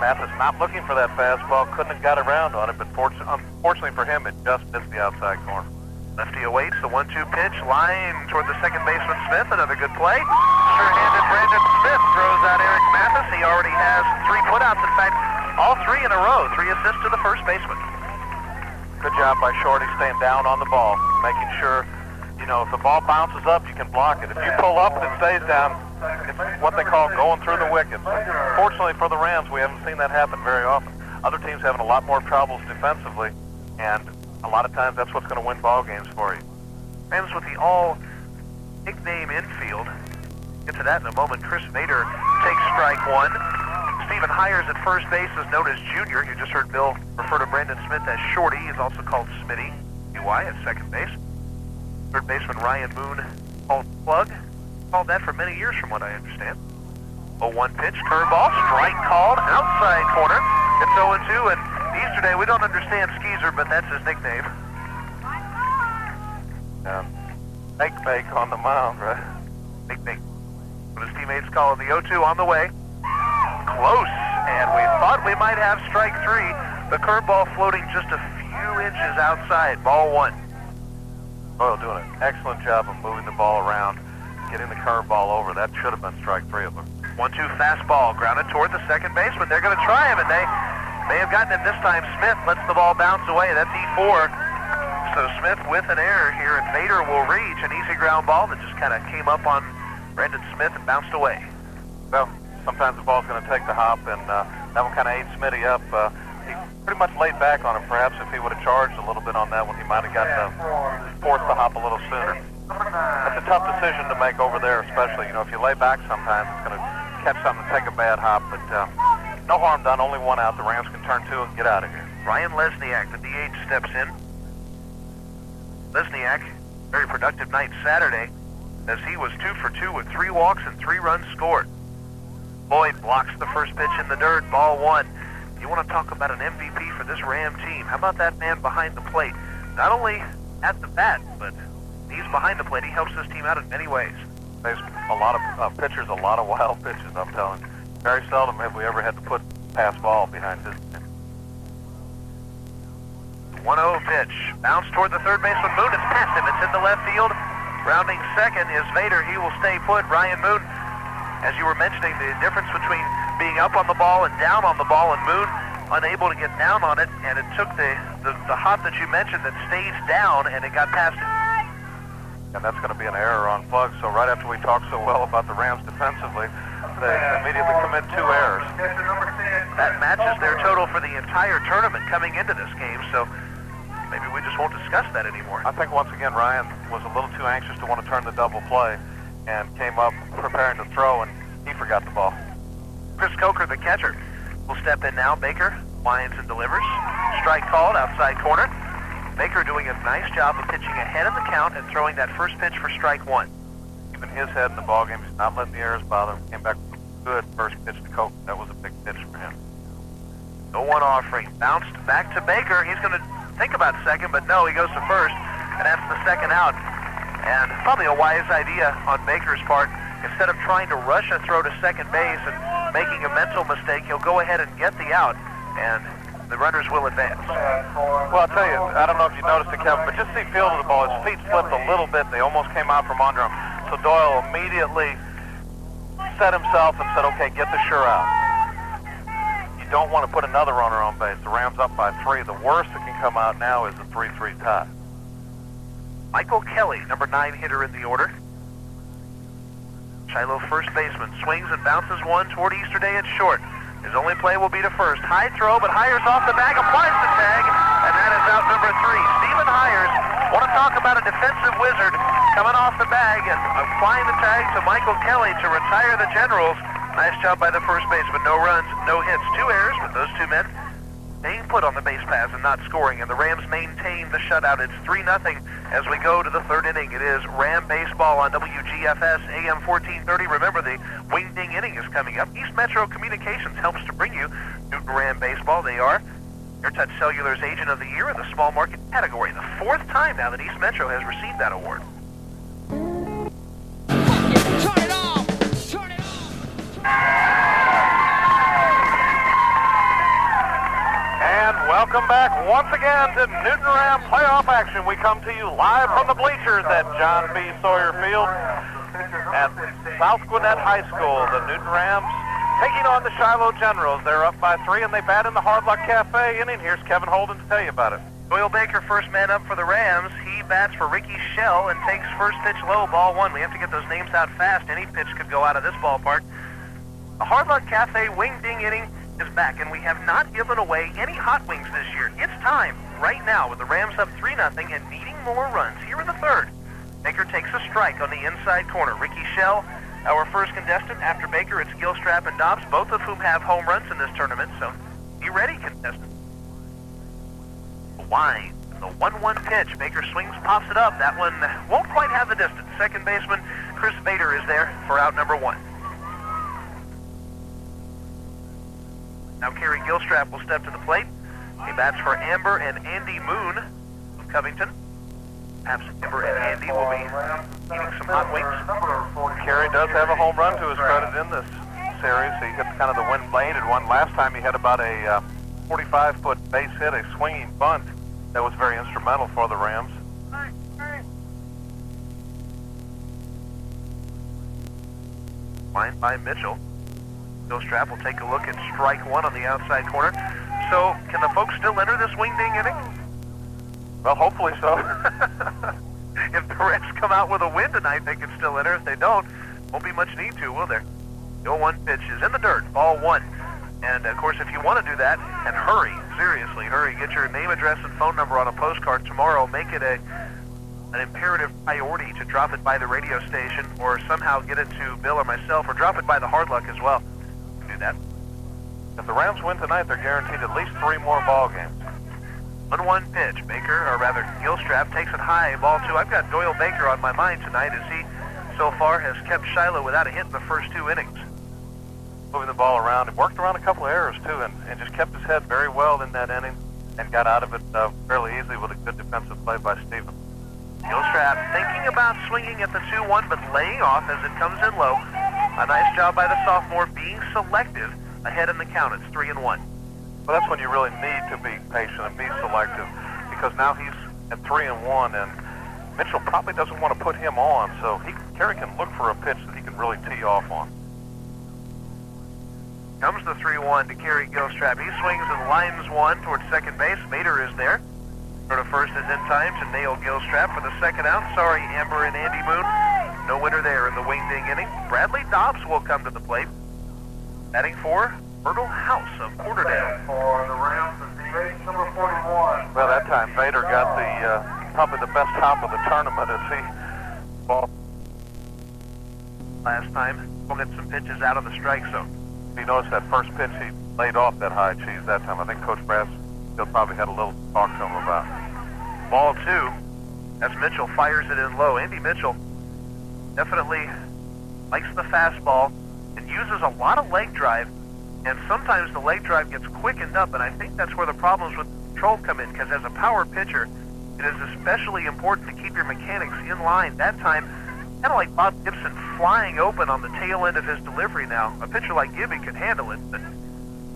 Mathis, not looking for that fastball, couldn't have got around on it, but unfortunately for him, it just missed the outside corner. Lefty awaits the 1-2 pitch, line toward the second baseman Smith, another good play. Sure-handed Brandon Smith throws out Eric Mathis. He already has 3 putouts, in fact, all 3 in a row, 3 assists to the first baseman. Good job by Shorty staying down on the ball, making sure, you know, if the ball bounces up, you can block it. If you pull up and it stays down, it's what they call going through the wickets. Fortunately for the Rams, we haven't seen that happen very often. Other teams having a lot more troubles defensively, and a lot of times that's what's going to win ball games for you. Rams with the all-nickname infield. Get to that in a moment. Chris Vader takes strike 1. Stephen Hires at first base is known as Junior. You just heard Bill refer to Brandon Smith as Shorty. He's also called Smitty. UI at second base. Third baseman Ryan Moon called Plug. Called that for many years from what I understand. 0-1 pitch, curveball, strike called, outside corner. It's 0-2, and Easterday, we don't understand Skeezer, but that's his nickname. Bake on the mound, right? Bake. What his teammates call it, the 0-2 on the way. Close, and we thought we might have strike 3. The curveball floating just a few inches outside, ball 1. Doyle doing an excellent job of moving the ball around, getting the curveball over. That should have been strike 3 of them. 1-2 fastball, grounded toward the second baseman. They're going to try him, and they may have gotten it this time. Smith lets the ball bounce away. That's E4. So Smith with an error here, and Vader will reach an easy ground ball that just kind of came up on Brandon Smith and bounced away. Well, sometimes the ball's going to take the hop, and that one kind of ate Smitty up. He pretty much laid back on him. Perhaps if he would have charged a little bit on that one, he might have got forced the hop a little sooner. That's a tough decision to make over there, especially, you know, if you lay back sometimes, it's going to catch something and take a bad hop, but no harm done, only 1 out. The Rams can turn 2 and get out of here. Ryan Lesniak, the DH, steps in. Lesniak, very productive night Saturday, as he was 2 for 2 with 3 walks and 3 runs scored. Boyd blocks the first pitch in the dirt, ball 1. You want to talk about an MVP for this Ram team. How about that man behind the plate? Not only at the bat, but he's behind the plate. He helps this team out in many ways. There's a lot of pitchers, a lot of wild pitches, I'm telling you. Very seldom have we ever had to put pass ball behind his. 1-0 pitch. Bounce toward the third baseman, Moon. It's past him. It's in the left field. Rounding second is Vader. He will stay put. Ryan Moon, as you were mentioning, the difference between being up on the ball and down on the ball, and Moon unable to get down on it, and it took the hop that you mentioned that stays down, and it got past it. And that's going to be an error on Plug. So right after we talk so well about the Rams defensively, they immediately commit 2 errors. That matches their total for the entire tournament coming into this game, so maybe we just won't discuss that anymore. I think once again Ryan was a little too anxious to want to turn the double play and came up preparing to throw, and he forgot the ball. Chris Coker, the catcher, will step in now. Baker winds and delivers. Strike called, outside corner. Baker doing a nice job of pitching ahead of the count and throwing that first pitch for strike 1. Keeping his head in the ballgame, he's not letting the errors bother him. Came back with a good first pitch to Coker. That was a big pitch for him. 0-1 offering. Bounced back to Baker. He's going to think about second, but no, he goes to first, and that's the second out. And probably a wise idea on Baker's part. Instead of trying to rush a throw to second base and making a mental mistake, he'll go ahead and get the out, and the runners will advance. Well, I'll tell you, I don't know if you noticed it, Kevin, but just see field of the ball. His feet slipped a little bit. They almost came out from under him. So Doyle immediately set himself and said, okay, get the sure out. You don't want to put another runner on base. The Rams up by 3. The worst that can come out now is a 3-3 tie. Michael Kelly, number 9 hitter in the order. Shiloh first baseman swings and bounces one toward Easterday at short. His only play will be to first. High throw, but Hires off the bag, applies the tag, and that is out number 3. Stephen Hires, want to talk about a defensive wizard, coming off the bag and applying the tag to Michael Kelly to retire the Generals. Nice job by the first baseman. No runs, no hits, 2 errors, but those 2 men being put on the base paths and not scoring, and the Rams maintain the shutout. It's 3-0 as we go to the 3rd inning. It is Ram baseball on WGFS AM 1430. Remember, the wing ding inning is coming up. East Metro Communications helps to bring you Newton Ram baseball. They are AirTouch Cellular's Agent of the Year in the small market category. The 4th time now that East Metro has received that award. Turn it off! Turn it off! And welcome back once again to Newton Ram playoff action. We come to you live from the bleachers at John B. Sawyer Field at South Gwinnett High School. The Newton Rams taking on the Shiloh Generals. They're up by 3, and they bat in the Hard Luck Cafe inning. Here's Kevin Holden to tell you about it. Doyle Baker, first man up for the Rams. He bats for Ricky Shell and takes first pitch low, ball 1. We have to get those names out fast. Any pitch could go out of this ballpark. The Hard Luck Cafe wing ding inning is back, and we have not given away any hot wings this year. It's time right now with the Rams up 3-0 and needing more runs here in the 3rd. Baker takes a strike on the inside corner. Ricky Shell, our first contestant. After Baker, it's Gilstrap and Dobbs, both of whom have home runs in this tournament, so be ready, contestant. Wine, the 1-1 pitch. Baker swings, pops it up. That one won't quite have the distance. Second baseman Chris Vader is there for out number 1. Now Kerry Gilstrap will step to the plate. He bats for Amber and Andy Moon of Covington. Perhaps Amber and Andy will be eating some hot wings. Kerry does have a home run to his credit in this series. He hit kind of the wind-bladed one. Last time he had about a 45-foot base hit, a swinging bunt that was very instrumental for the Rams. Line by Mitchell. Gilstrap will take a look at strike 1 on the outside corner. So, can the folks still enter this wing ding inning? Well, hopefully so. If the Reds come out with a win tonight, they can still enter. If they don't, won't be much need to, will there? The 0-1 pitch is in the dirt, ball 1. And, of course, if you want to do that, and hurry, seriously, hurry, get your name, address, and phone number on a postcard tomorrow. Make it an imperative priority to drop it by the radio station or somehow get it to Bill or myself or drop it by the Hard Luck as well. Do that. If the Rams win tonight, they're guaranteed at least 3 more ball games. 1-1 pitch. Baker, or rather Gilstrap, takes it high, ball 2. I've got Doyle Baker on my mind tonight as he so far has kept Shiloh without a hit in the first 2 innings. Moving the ball around. It worked around a couple of errors, too, and just kept his head very well in that inning and got out of it fairly easily with a good defensive play by Stephen. Gilstrap thinking about swinging at the 2-1, but laying off as it comes in low. A nice job by the sophomore being selective ahead in the count. It's 3-1. Well, that's when you really need to be patient and be selective, because now he's at 3-1, and Mitchell probably doesn't want to put him on, so Kerry can look for a pitch that he can really tee off on. Comes the 3-1 to Kerry Gilstrap. He swings and lines one towards second base. Mater is there. Throw to first is in time to nail Gilstrap for the second out. Sorry, Amber and Andy Moon. No winner there in the wing-ding inning. Bradley Dobbs will come to the plate. Batting for Myrtle House of Porterdale. For the Rams is the base number 41. Well, that time Vader got the probably the best hop of the tournament as he ball. Last time, we'll get some pitches out of the strike zone. You notice that first pitch he laid off that high cheese that time. I think Coach Brassfield probably had a little talk to him about. Ball 2. As Mitchell fires it in low. Andy Mitchell definitely likes the fastball and uses a lot of leg drive, and sometimes the leg drive gets quickened up, and I think that's where the problems with control come in, because as a power pitcher, it is especially important to keep your mechanics in line. That time, kind of like Bob Gibson flying open on the tail end of his delivery now. A pitcher like Gibby could handle it, but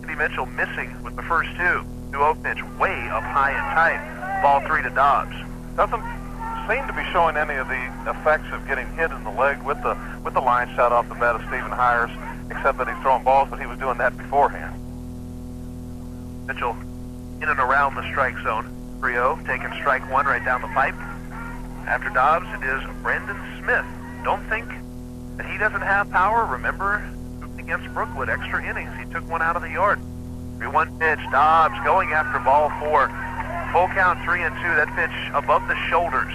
Andy Mitchell missing with the first 2. 2-0 pitch way up high and tight. Ball 3 to Dobbs. Doesn't seem to be showing any of the effects of getting hit in the leg with the line shot off the bat of Stephen Hires, except that he's throwing balls, but he was doing that beforehand. Mitchell in and around the strike zone. 3-0, taking strike 1 right down the pipe. After Dobbs, it is Brandon Smith. Don't think that he doesn't have power. Remember, against Brookwood, extra innings. He took one out of the yard. 3-1 pitch. Dobbs going after ball 4. Full count 3-2. That pitch above the shoulders.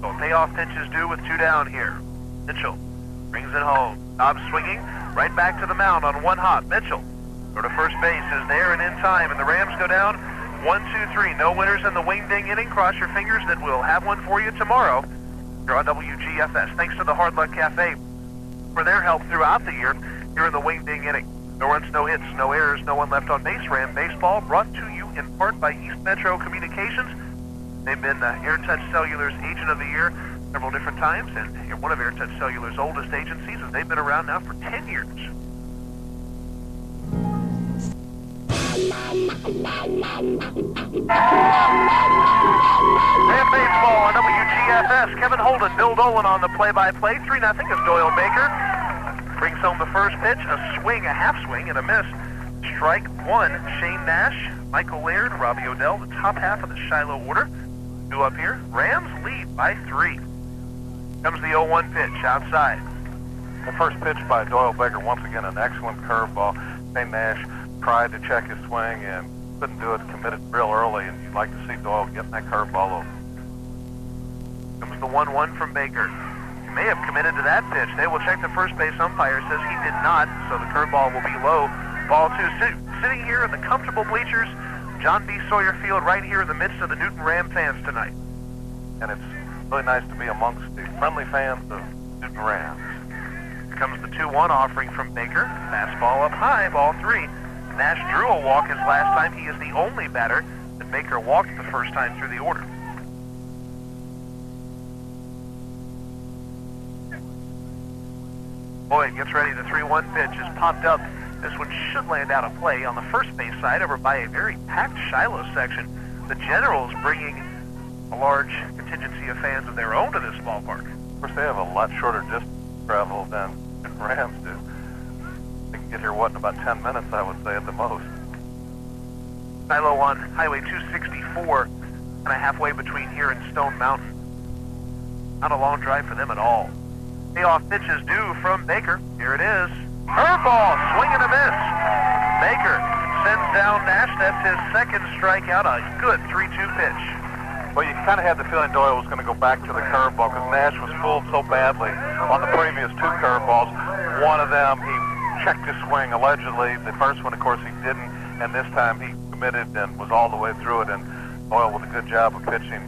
So payoff pitch is due with 2 down here. Mitchell brings it home. Dobbs swinging right back to the mound on 1 hop. Mitchell, go to first base, is there and in time, and the Rams go down 1-2-3. No winners in the wing-ding inning. Cross your fingers that we'll have one for you tomorrow. You're on WGFS. Thanks to the Hard Luck Cafe for their help throughout the year here in the wing-ding inning. No runs, no hits, no errors, no one left on base. Ram Baseball brought to you in part by East Metro Communications. They've been AirTouch Cellular's Agent of the Year several different times, and you're one of AirTouch Cellular's oldest agencies, and they've been around now for 10 years. Ram Baseball on WGFS. Kevin Holden, Bill Dolan on the play-by-play. 3-0 as Doyle Baker brings home the first pitch. A swing, a half swing, and a miss. Strike 1, Shane Nash, Michael Laird, Robbie Odell, the top half of the Shiloh order. 2 up here. Rams lead by 3. Comes the 0-1 pitch outside. The first pitch by Doyle Baker, once again an excellent curveball. Shane Nash tried to check his swing and couldn't do it, committed real early, and you'd like to see Doyle getting that curveball over. Comes the 1-1 from Baker. He may have committed to that pitch. They will check the first base umpire, says he did not, so the curveball will be low. Ball 2. Sitting here in the comfortable bleachers, John B. Sawyer Field, right here in the midst of the Newton Ram fans tonight. And it's really nice to be amongst the friendly fans of Newton Rams. Here comes the 2-1 offering from Baker. Fastball up high, ball 3. Nash drew a walk his last time. He is the only batter that Baker walked the first time through the order. Boyd gets ready. The 3-1 pitch is popped up. This one should land out of play on the first base side over by a very packed Shiloh section. The Generals bringing a large contingency of fans of their own to this ballpark. Of course, they have a lot shorter distance travel than the Rams do. They can get here, what, in about 10 minutes, I would say, at the most. Shiloh on Highway 264, kind of halfway between here and Stone Mountain. Not a long drive for them at all. Payoff pitch is due from Baker. Here it is. Curveball, swing and a miss. Baker sends down Nash. That's his second strikeout. A good 3-2 pitch. Well, you kind of had the feeling Doyle was going to go back to the curveball because Nash was fooled so badly on the previous 2 curveballs. One of them, he checked his swing allegedly. The first one, of course, he didn't. And this time he committed and was all the way through it. And Doyle with a good job of pitching.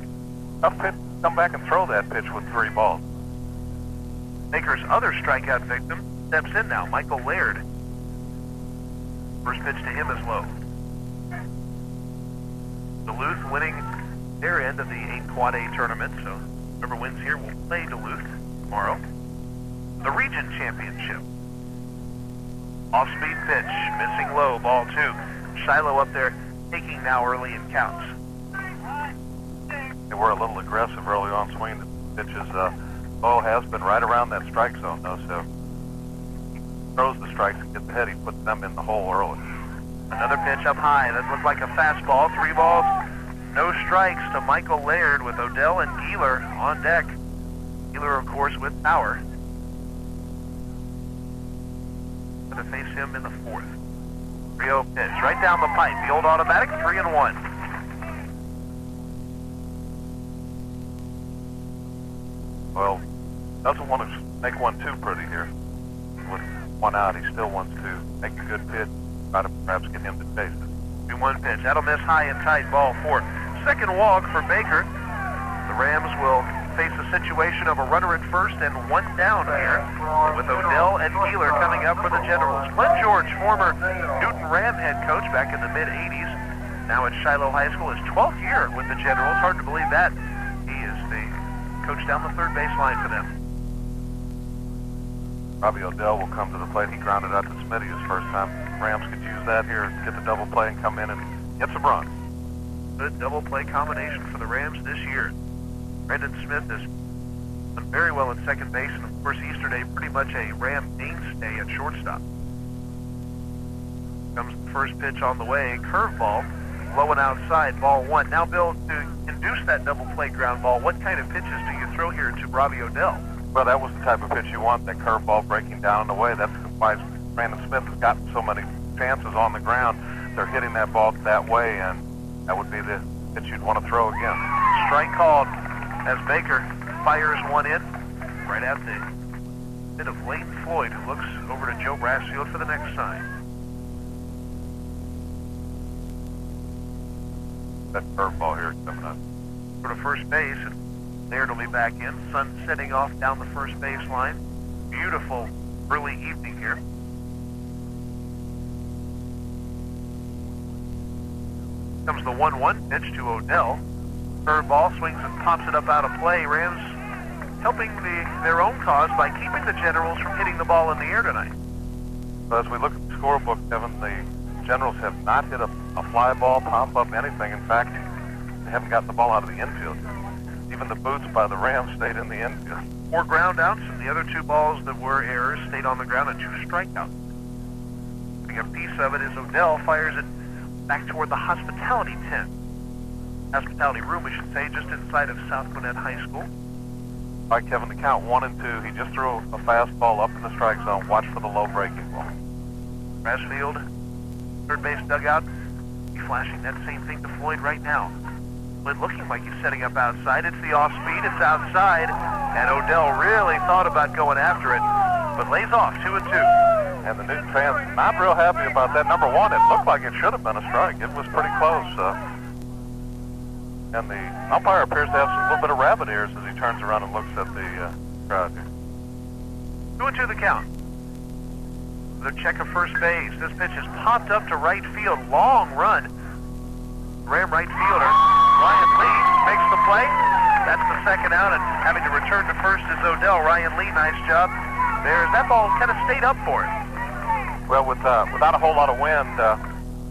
Tough pitch, come back and throw that pitch with 3 balls. Baker's other strikeout victim steps in now, Michael Laird. First pitch to him is low. Duluth winning their end of the 8 Quad A tournament, so whoever wins here will play Duluth tomorrow. The Region Championship. Off-speed pitch, missing low, ball 2. Shiloh up there taking now early in counts. They were a little aggressive early on swinging the pitches. Bo has been right around that strike zone, though, so he throws the strikes and gets ahead. He puts them in the hole early. Another pitch up high. That looked like a fastball. 3 balls, no strikes to Michael Laird with Odell and Keeler on deck. Keeler, of course, with power. Going to face him in the 4th. 3-0 pitch right down the pipe. The old automatic, 3-1. Well, doesn't want to make one too pretty here. With 1 out, he still wants to make a good pitch, try to perhaps get him to chase it. 2-1 pitch. That'll miss high and tight, ball 4. Second walk for Baker. The Rams will face a situation of a runner at first and 1 down here with Odell and Keeler coming up for the Generals. Glenn George, former Newton Ram head coach back in the mid-'80s, now at Shiloh High School, his 12th year with the Generals. Hard to believe that. He is the coach down the third baseline for them. Robbie Odell will come to the plate. He grounded out to Smitty his first time. Rams could use that here, get the double play and come in and get some run. Good double play combination for the Rams this year. Brandon Smith has done very well at second base, and of course Easterday pretty much a Ram mainstay at shortstop. Comes the first pitch on the way, curveball, blowing outside, ball 1. Now, Bill, to induce that double play ground ball, what kind of pitches do you throw here to Robbie Odell? Well, that was the type of pitch you want, that curveball breaking down on the way. That's why Brandon Smith has gotten so many chances on the ground. They're hitting that ball that way, and that would be the pitch you'd want to throw again. Strike called as Baker fires one in right at the bit of Leighton Floyd, who looks over to Joe Brassfield for the next sign. That curveball here is coming up. For the first base, and Laird will be back in. Sun setting off down the first baseline. Beautiful early evening here. Comes the 1-1 pitch to Odell. Curveball, swings and pops it up out of play. Rams helping their own cause by keeping the Generals from hitting the ball in the air tonight. So as we look at the scorebook, Kevin, the Generals have not hit a fly ball, pop up, anything. In fact, they haven't gotten the ball out of the infield. Even the boots by the Rams stayed in the infield. 4 ground outs, and the other 2 balls that were errors stayed on the ground, and 2 strikeouts. A piece of it is Odell fires it back toward the hospitality tent. Hospitality room, we should say, just inside of South Gwinnett High School. All right, Kevin, the count 1 and 2. He just threw a fastball up in the strike zone. Watch for the low breaking ball. Brassfield, third base dugout. He's flashing that same thing to Floyd right now. Floyd looking like he's setting up outside. It's the off speed. It's outside. And Odell really thought about going after it, but lays off 2 and 2. And the Newton fans not real happy about that. Number 1, it looked like it should have been a strike. It was pretty close. And the umpire appears to have a little bit of rabbit ears as he turns around and looks at the crowd here. 2 and 2 the count. The check of first base. This pitch is popped up to right field. Long run. Ram right fielder Ryan Lee makes the play. That's the second out, and having to return to first is Odell. Ryan Lee, nice job. There's that ball kind of stayed up for it. Well, without a whole lot of wind,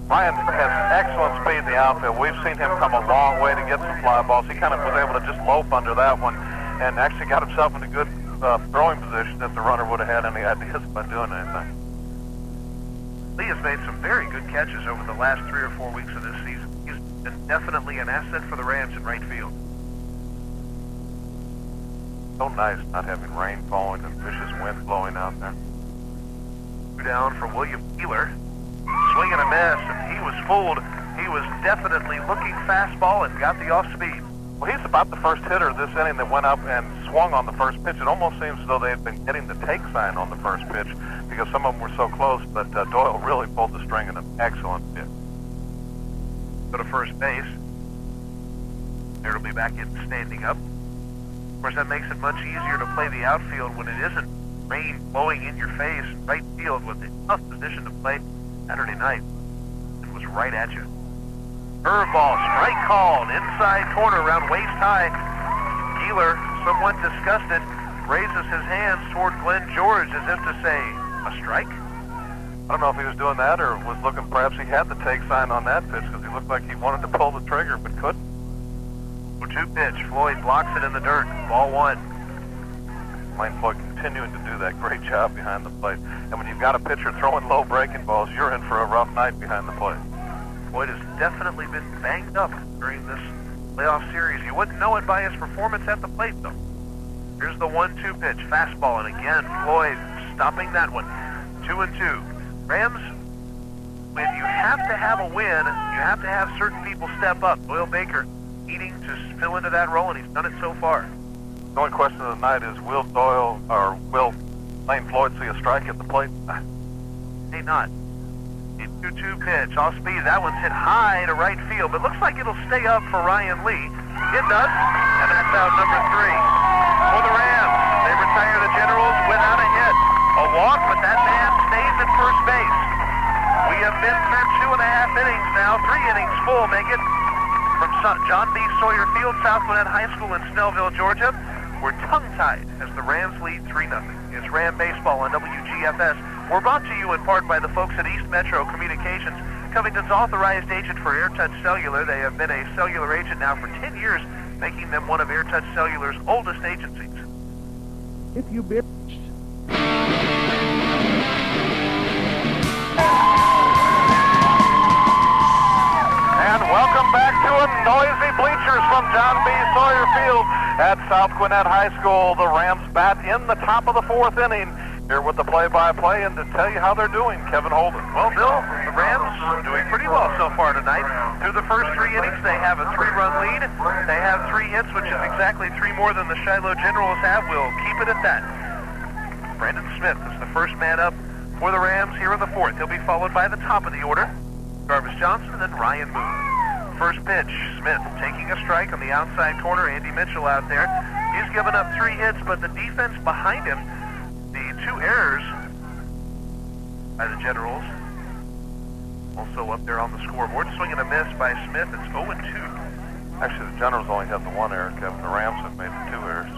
Ryan has excellent speed in the outfield. We've seen him come a long way to get some fly balls. He kind of was able to just lope under that one and actually got himself in a good throwing position if the runner would have had any ideas about doing anything. Lee has made some very good catches over the last 3 or 4 weeks of this season. He's been definitely an asset for the Rams in right field. So nice not having rain falling and vicious wind blowing out there. 2 down for William Keeler. Swing and a miss, and he was fooled. He was definitely looking fastball and got the off speed. Well, he's about the first hitter this inning that went up and swung on the first pitch. It almost seems as though they had been getting the take sign on the first pitch because some of them were so close, but Doyle really pulled the string in an excellent pitch. Go to first base. There will be back in standing up. Of course, that makes it much easier to play the outfield when it isn't rain blowing in your face. Right field was a tough position to play Saturday night. It was right at you. Curveball, strike called, inside corner around waist high. Keeler, somewhat disgusted, raises his hands toward Glenn George as if to say, a strike? I don't know if he was doing that or was looking, perhaps he had the take sign on that pitch because he looked like he wanted to pull the trigger but couldn't. 0-2 pitch. Floyd blocks it in the dirt. Ball 1. Lane Floyd continuing to do that great job behind the plate. And when you've got a pitcher throwing low breaking balls, you're in for a rough night behind the plate. Floyd has definitely been banged up during this playoff series. You wouldn't know it by his performance at the plate, though. Here's the 1-2 pitch. Fastball, and again, Floyd stopping that one. 2-2. Rams, when you have to have a win, you have to have certain people step up. Doyle Baker needing to fill into that role, and he's done it so far. The only question of the night is, will Doyle or will Lane Floyd see a strike at the plate? May not. A 2-2 pitch, off speed. That one's hit high to right field, but looks like it'll stay up for Ryan Lee. It does, and that's out number 3. For the Rams, they retire the Generals without a hit. A walk, but that man stays at first base. We have been through 2.5 innings now. 3 innings full make it from John B. Sawyer Field, South Gwinnett High School in Snellville, Georgia. We're tongue-tied as the Rams lead 3-0. It's Ram Baseball on WGFS. We're brought to you in part by the folks at East Metro Communications, Covington's authorized agent for AirTouch Cellular. They have been a cellular agent now for 10 years, making them one of AirTouch Cellular's oldest agencies. If you bear... And welcome back to a noisy bleachers from John B. Sawyer Field at South Gwinnett High School. The Rams bat in the top of the 4th inning. Here with the play-by-play and to tell you how they're doing, Kevin Holden. Well, Bill, the Rams are doing pretty well so far tonight. Through the first 3 innings, they have a 3-run lead. They have 3 hits, which is exactly 3 more than the Shiloh Generals have. We'll keep it at that. Brandon Smith is the first man up for the Rams here in the 4th. He'll be followed by the top of the order, Jarvis Johnson, and then Ryan Moon. First pitch, Smith taking a strike on the outside corner. Andy Mitchell out there. He's given up 3 hits, but the defense behind him, the 2 errors by the Generals, also up there on the scoreboard. Swing and a miss by Smith. It's 0-2. Actually, the Generals only have the 1 error, Kevin. The Rams have made the 2 errors.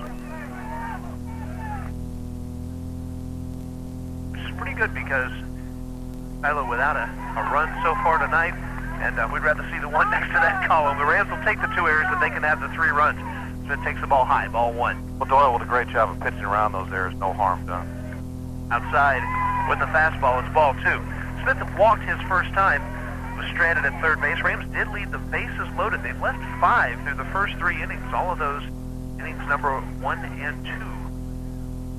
Which is pretty good because Shiloh without a run so far tonight, and we'd rather see the one next to that column. The Rams will take the 2 errors, but they can have the 3 runs. Smith takes the ball high, ball 1. Well, Doyle with a great job of pitching around those errors, no harm done. Outside with the fastball, it's ball 2. Smith walked his first time, was stranded at third base. Rams did lead the bases loaded. They've left 5 through the first 3 innings. All of those innings number 1 and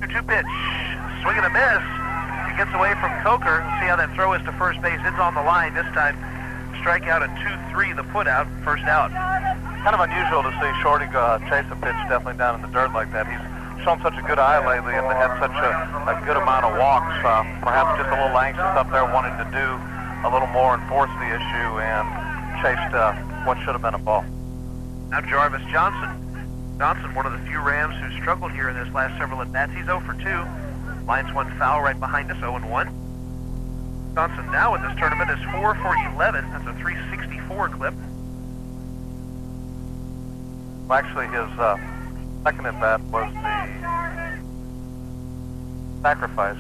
2. 2-2 pitch, swing and a miss. He gets away from Coker. See how that throw is to first base. It's on the line this time. Strikeout and 2-3, the put out, first out. Kind of unusual to see Shorty chase a pitch definitely down in the dirt like that. He's shown such a good eye lately and had such a good amount of walks. Perhaps just a little anxious up there, wanting to do a little more and force the issue, and chased what should have been a ball. Now Jarvis Johnson. Johnson, one of the few Rams who struggled here in his last several at-bats. He's 0 for 2. Lines 1 foul right behind us, 0-1. Johnson now in this tournament is 4 for 11. That's a 364 clip. Well, actually, his second at-bat was the sacrifice.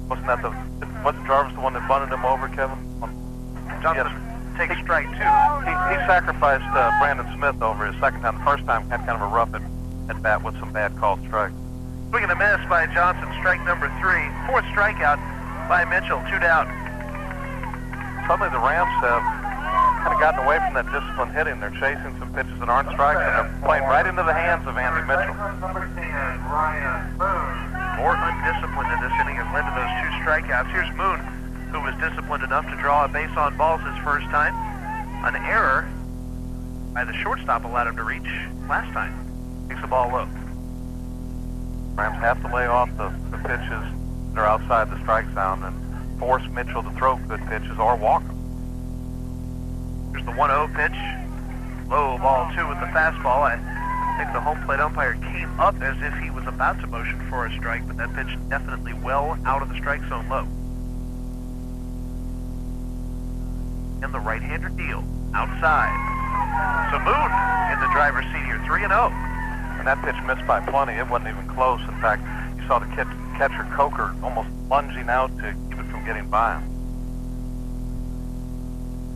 Wasn't Jarvis the one that bunted him over, Kevin? Johnson takes strike 2. He sacrificed Brandon Smith over his second time. The first time had kind of a rough at-bat with some bad called strikes. Swing and a miss by Johnson, strike number 3. 4th strikeout by Mitchell, 2 down. Suddenly the Rams have kind of gotten away from that disciplined hitting. They're chasing some pitches that aren't strikes, and they're playing right into the hands of Andy Mitchell. More undisciplined in this inning has led to those 2 strikeouts. Here's Moon, who was disciplined enough to draw a base on balls his first time. An error by the shortstop allowed him to reach last time. Takes the ball low. Rams have to lay off the pitches that are outside the strike zone and force Mitchell to throw good pitches or walk them. Here's the 1-0 pitch. Low ball 2 with the fastball. I think the home plate umpire came up as if he was about to motion for a strike, but that pitch definitely well out of the strike zone low. And the right-hander deal outside. So Moon in the driver's seat here, 3-0. And that pitch missed by plenty. It wasn't even close. In fact, you saw the catcher Coker almost lunging out to keep it from getting by him.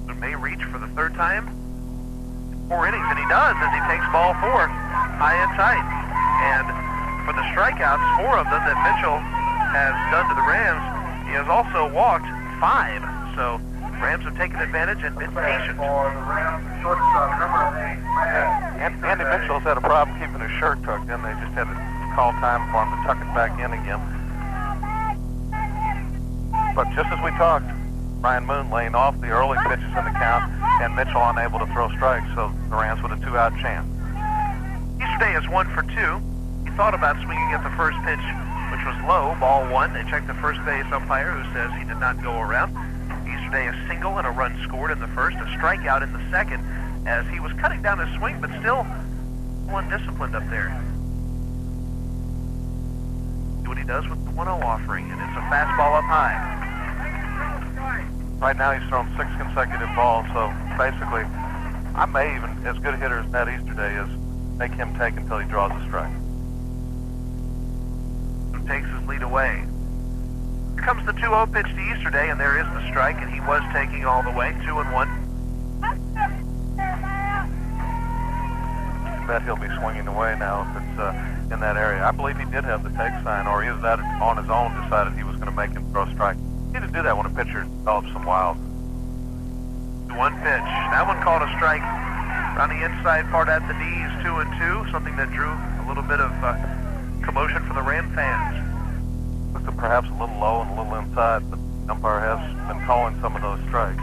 It may reach for the third time in 4 innings, and he does as he takes ball 4 high and tight. And for the strikeouts, 4 of them that Mitchell has done to the Rams, he has also walked 5. So Rams have taken advantage and been patient. Andy Mitchell's had a problem keeping his shirt tucked in. They just had to call time for him to tuck it back in again. But just as we talked, Ryan Moon laying off the early pitches in the count, and Mitchell unable to throw strikes, so the Rams with a 2-out chance. Easterday is 1 for 2. He thought about swinging at the first pitch, which was low, ball 1. They checked the first base umpire, who says he did not go around. Easterday a single and a run scored in the first, a strikeout in the second, as he was cutting down his swing, but still undisciplined up there. See what he does with the 1-0 offering, and it's a fastball up high. Right now he's thrown 6 consecutive balls, so basically I may even, as good a hitter as Ned Easterday is, make him take until he draws a strike. Takes his lead away. Here comes the 2-0 pitch to Easterday, and there is the strike, and he was taking all the way, 2-1. I bet he'll be swinging away now if it's in that area. I believe he did have the take sign, or either that on his own decided he was going to make him throw a strike. You need to do that when a pitcher develops some wild. 1 pitch. That one called a strike on the inside part at the knees, 2-2, something that drew a little bit of commotion for the Ram fans. Looked perhaps a little low and a little inside, but the umpire has been calling some of those strikes.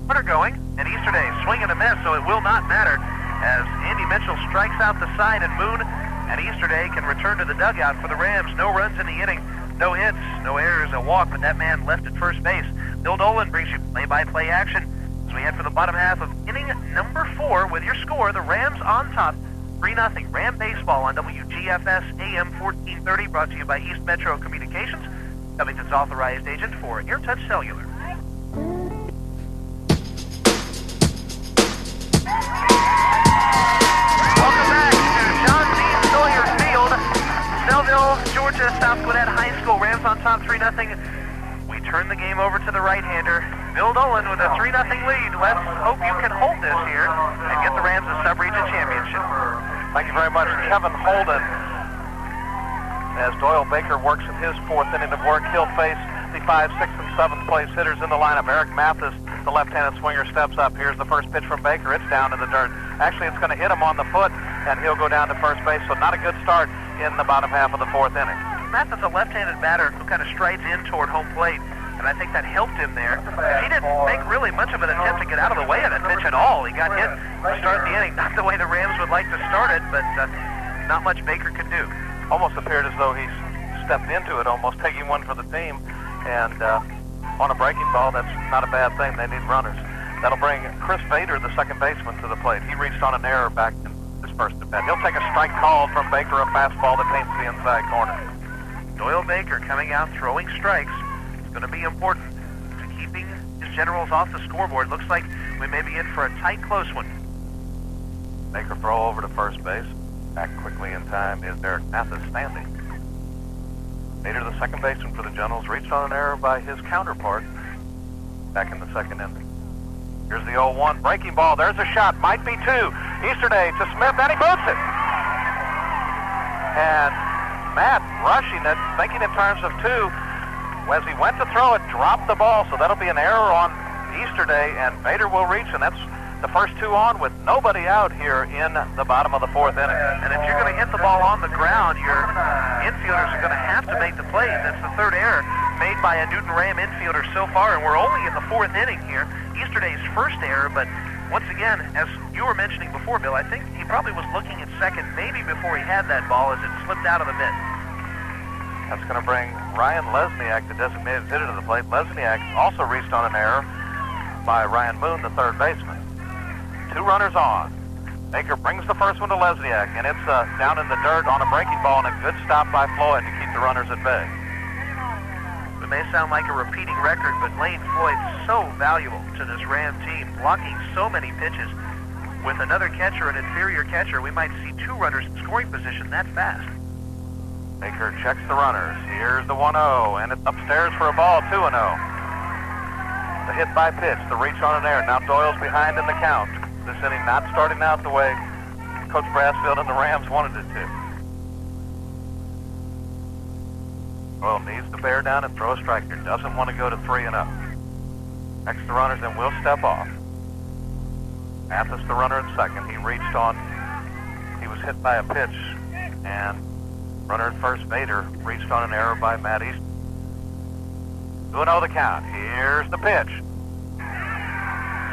Runner going, and Easterday swing and a miss, so it will not matter as Andy Mitchell strikes out the side, and Moon and Easterday can return to the dugout for the Rams. No runs in the inning, no hits, no errors, a walk, but that man left at first base. Bill Dolan brings you play-by-play action as we head for the bottom half of inning number 4 with your score, the Rams on top, 3-0. Ram baseball on WGFS AM 1430, brought to you by East Metro Communications, Covington's authorized agent for AirTouch Cellular. Welcome back to John D. Sawyer Field, Snellville, Georgia, South Gwinnett High School. Rams on top 3-0. We turn the game over to the right-hander, Bill Dolan, with a 3-0 lead. Let's hope you can hold this here and get the Rams a sub-region championship. Thank you very much, Kevin Holden. As Doyle Baker works in his 4th inning of work, he'll face the 5th, 6th, and 7th place hitters in the lineup. Eric Mathis, the left-handed swinger, steps up. Here's the first pitch from Baker. It's down in the dirt. Actually, it's going to hit him on the foot, and he'll go down to first base, so not a good start in the bottom half of the 4th inning. Mathis, a left-handed batter who kind of strides in toward home plate, and I think that helped him there. He didn't make really much of an attempt to get out of the way of that pitch at all. He got hit to start the inning, not the way the Rams would like to start it, but not much Baker could do. Almost appeared as though he stepped into it, almost taking one for the team, and on a breaking ball, that's not a bad thing. They need runners. That'll bring Chris Vader, the second baseman, to the plate. He reached on an error back in his first at bat. He'll take a strike called from Baker, a fastball that paints the inside corner. Doyle Baker coming out throwing strikes. It's going to be important to keeping his Generals off the scoreboard. Looks like we may be in for a tight, close one. Baker throw over to first base. Back quickly in time is Eric Mathis standing. Vader, the second baseman for the Generals, reached on an error by his counterpart back in the second inning. Here's the 0-1 breaking ball. There's a shot. Might be 2. Easterday to Smith, and he boots it. And Matt rushing it, thinking in terms of 2. As he went to throw it, dropped the ball, so that'll be an error on Easterday, and Vader will reach, and that's the first 2 on with nobody out here in the bottom of the 4th inning. And if you're going to hit the ball on the ground, your infielders are going to have to make the play. That's the 3rd error made by a Newton Ram infielder so far, and we're only in the 4th inning here. Easterday's first error, but once again, as you were mentioning before, Bill, I think he probably was looking at second maybe before he had that ball as it slipped out of the mitt. That's going to bring Ryan Lesniak, the designated hitter, to the plate. Lesniak also reached on an error by Ryan Moon, the third baseman. 2 runners on. Baker brings the first one to Lesniak, and it's down in the dirt on a breaking ball, and a good stop by Floyd to keep the runners at bay. It may sound like a repeating record, but Lane Floyd's so valuable to this Ram team, blocking so many pitches. With another catcher, an inferior catcher, we might see 2 runners in scoring position that fast. Baker checks the runners. Here's the 1-0, and it's upstairs for a ball, 2-0. The hit by pitch, the reach on an error. Now Doyle's behind in the count. This inning not starting out the way Coach Brassfield and the Rams wanted it to. Doyle needs to bear down and throw a strike here. Doesn't want to go to 3-0. Next the runners, then will step off. Mathis, the runner in second. He reached on. He was hit by a pitch, and runner at first, Vader, reached on an error by Matt East. 2-0 the count. Here's the pitch.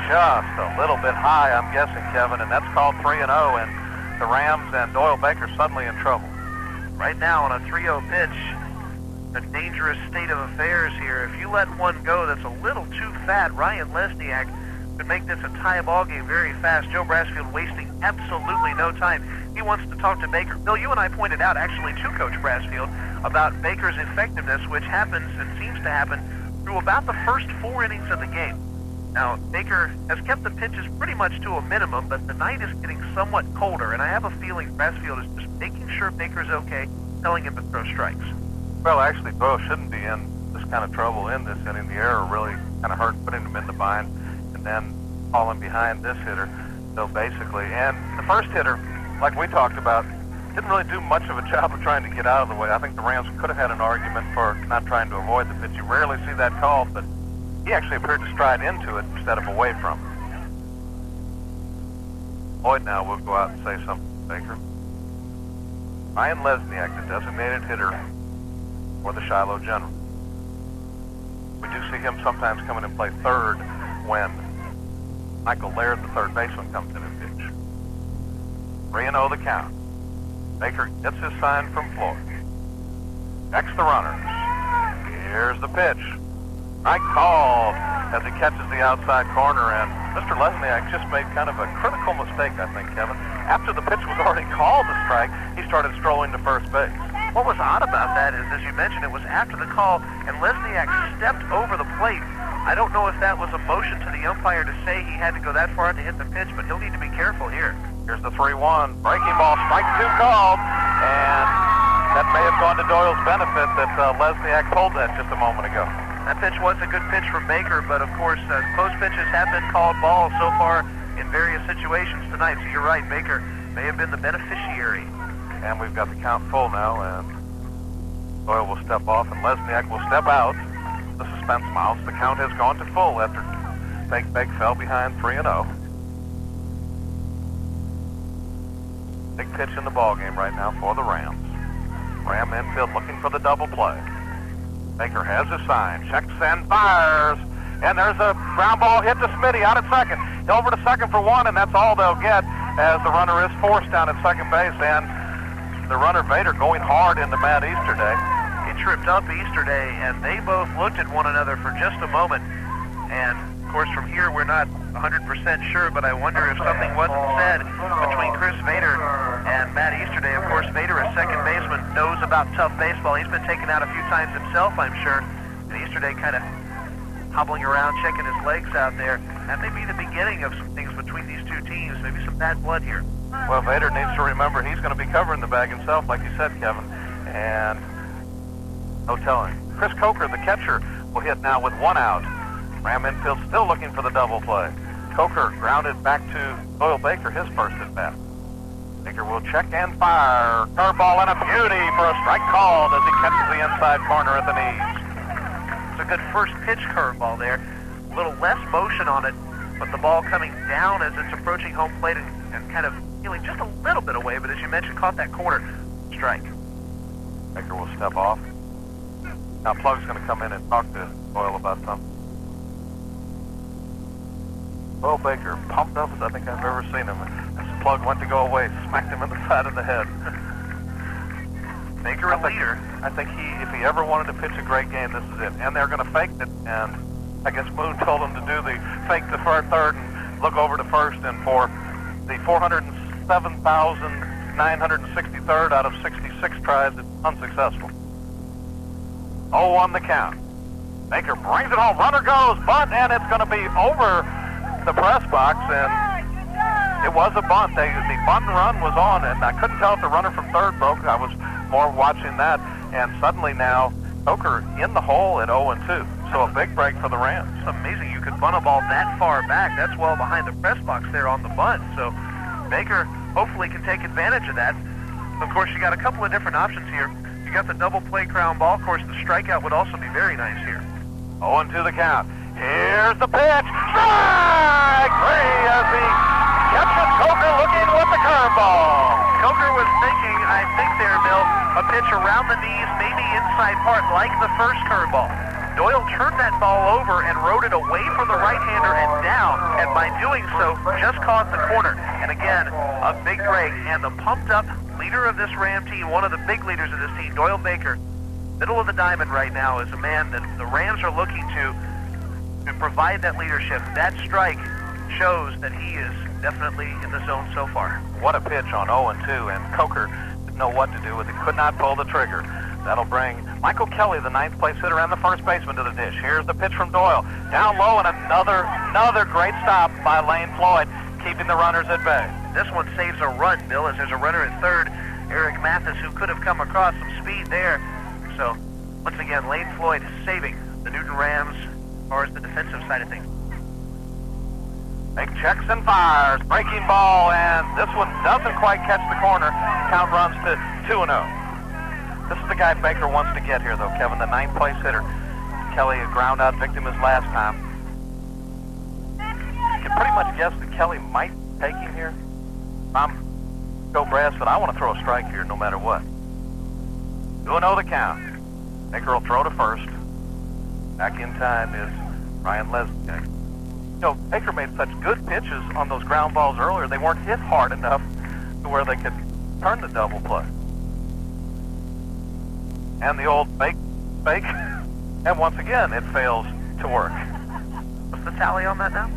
Just a little bit high, I'm guessing, Kevin, and that's called 3-0, and the Rams and Doyle Baker suddenly in trouble. Right now on a 3-0 pitch, a dangerous state of affairs here. If you let one go that's a little too fat, Ryan Lesniak could make this a tie ball game very fast. Joe Brassfield wasting absolutely no time. He wants to talk to Baker. Bill, you and I pointed out actually to Coach Brassfield about Baker's effectiveness, which happens and seems to happen through about the first 4 innings of the game. Now, Baker has kept the pitches pretty much to a minimum, but the night is getting somewhat colder, and I have a feeling Brassfield is just making sure Baker's okay, telling him to throw strikes. Well, actually, Doyle shouldn't be in this kind of trouble in this inning. The error really kind of hurt, putting him in the bind, and then falling behind this hitter. So basically, and the first hitter, like we talked about, didn't really do much of a job of trying to get out of the way. I think the Rams could have had an argument for not trying to avoid the pitch. You rarely see that called, but he actually appeared to stride into it instead of away from it. Lloyd now will go out and say something to Baker. Ryan Lesniak, the designated hitter for the Shiloh General. We do see him sometimes come in and play third when Michael Laird, the third baseman, comes in and pitch. 3-0 the count. Baker gets his sign from Floyd. Checks the runners. Here's the pitch. Strike called as he catches the outside corner, and Mr. Lesniak just made kind of a critical mistake, I think, Kevin. After the pitch was already called a strike, he started strolling to first base. What was odd about that is, as you mentioned, it was after the call, and Lesniak stepped over the plate. I don't know if that was a motion to the umpire to say he had to go that far to hit the pitch, but he'll need to be careful here. Here's the 3-1. Breaking ball, strike 2 called, and that may have gone to Doyle's benefit that Lesniak pulled that just a moment ago. That pitch was a good pitch from Baker, but of course, close pitches have been called balls so far in various situations tonight, so you're right, Baker may have been the beneficiary. And we've got the count full now, and Doyle will step off, and Lesniak will step out. The suspense mounts. The count has gone to full after Bake fell behind 3-0. Big pitch in the ball game right now for the Rams. Ram infield looking for the double play. Baker has his sign, checks and fires, and there's a ground ball hit to Smitty out at second. Over to second for 1, and that's all they'll get as the runner is forced down at second base, and the runner Vader going hard into Matt Easterday. He tripped up Easterday, and they both looked at one another for just a moment. And, of course, from here we're not 100% sure, but I wonder if something wasn't said between Chris Vader and Matt Easterday. Of course, Vader, as second baseman, knows about tough baseball. He's been taken out a few times himself, I'm sure. And Easterday kind of hobbling around, checking his legs out there. That may be the beginning of some things between these two teams, maybe some bad blood here. Well, Vader needs to remember he's going to be covering the bag himself, like you said, Kevin, and no telling. Chris Coker, the catcher, will hit now with 1 out. Ram infield still looking for the double play. Coker grounded back to Doyle Baker, his first at bat. Baker will check and fire. Curveball and a beauty for a strike called as he catches the inside corner at the knees. It's a good first pitch curveball there. A little less motion on it, but the ball coming down as it's approaching home plate and kind of feeling just a little bit away, but as you mentioned, caught that corner. Strike. Baker will step off. Now Plug's going to come in and talk to Doyle about something. Doyle Baker, pumped up as I think I've ever seen him. As Plug went to go away, smacked him in the side of the head. Baker a leader. I think if he ever wanted to pitch a great game, this is it. And they're going to fake it, and I guess Moon told him to do the fake to third and look over to first, and for the 407,963rd out of 66 tries, it's unsuccessful. 0-1 the count. Baker brings it home. Runner goes, bunt, and it's going to be over the press box, and it was a bunt. The bunt and run was on, and I couldn't tell if the runner from third broke. I was more watching that, and suddenly now Coker in the hole at 0-2. So a big break for the Rams. It's amazing you could bunt a ball that far back. That's well behind the press box there on the bunt. So Baker hopefully can take advantage of that. Of course, you got a couple of different options here. You got the double play crown ball. Of course, the strikeout would also be very nice here. 0-2 the count. Here's the pitch. Strike three as he catches Coker looking with the curveball. Coker was thinking, I think there, Bill, a pitch around the knees, maybe inside part, like the first curveball. Doyle turned that ball over and rode it away from the right-hander and down, and by doing so, just caught the corner. And again, a big break, and the pumped-up leader of this Ram team, one of the big leaders of this team, Doyle Baker, middle of the diamond right now, is a man that the Rams are looking to provide that leadership. That strike shows that he is definitely in the zone so far. What a pitch on 0-2, and Coker didn't know what to do with it, could not pull the trigger. That'll bring Michael Kelly, the ninth place hitter and the first baseman, to the dish. Here's the pitch from Doyle. Down low, and another great stop by Lane Floyd, keeping the runners at bay. This one saves a run, Bill, as there's a runner at third, Eric Mathis, who could have come across some speed there. So, once again, Lane Floyd saving the Newton Rams as far as the defensive side of things. Make checks and fires, breaking ball, and this one doesn't quite catch the corner. Count runs to 2-0. This is the guy Baker wants to get here, though, Kevin, the ninth place hitter. Kelly, a ground out victim his last time. You can pretty much guess that Kelly might take him here. I'm Joe Brass, but I want to throw a strike here no matter what. 2-0 the count. Baker will throw to first. Back in time is Ryan Leslie. You know, Baker made such good pitches on those ground balls earlier. They weren't hit hard enough to where they could turn the double play. And the old fake, and once again, it fails to work. What's the tally on that now?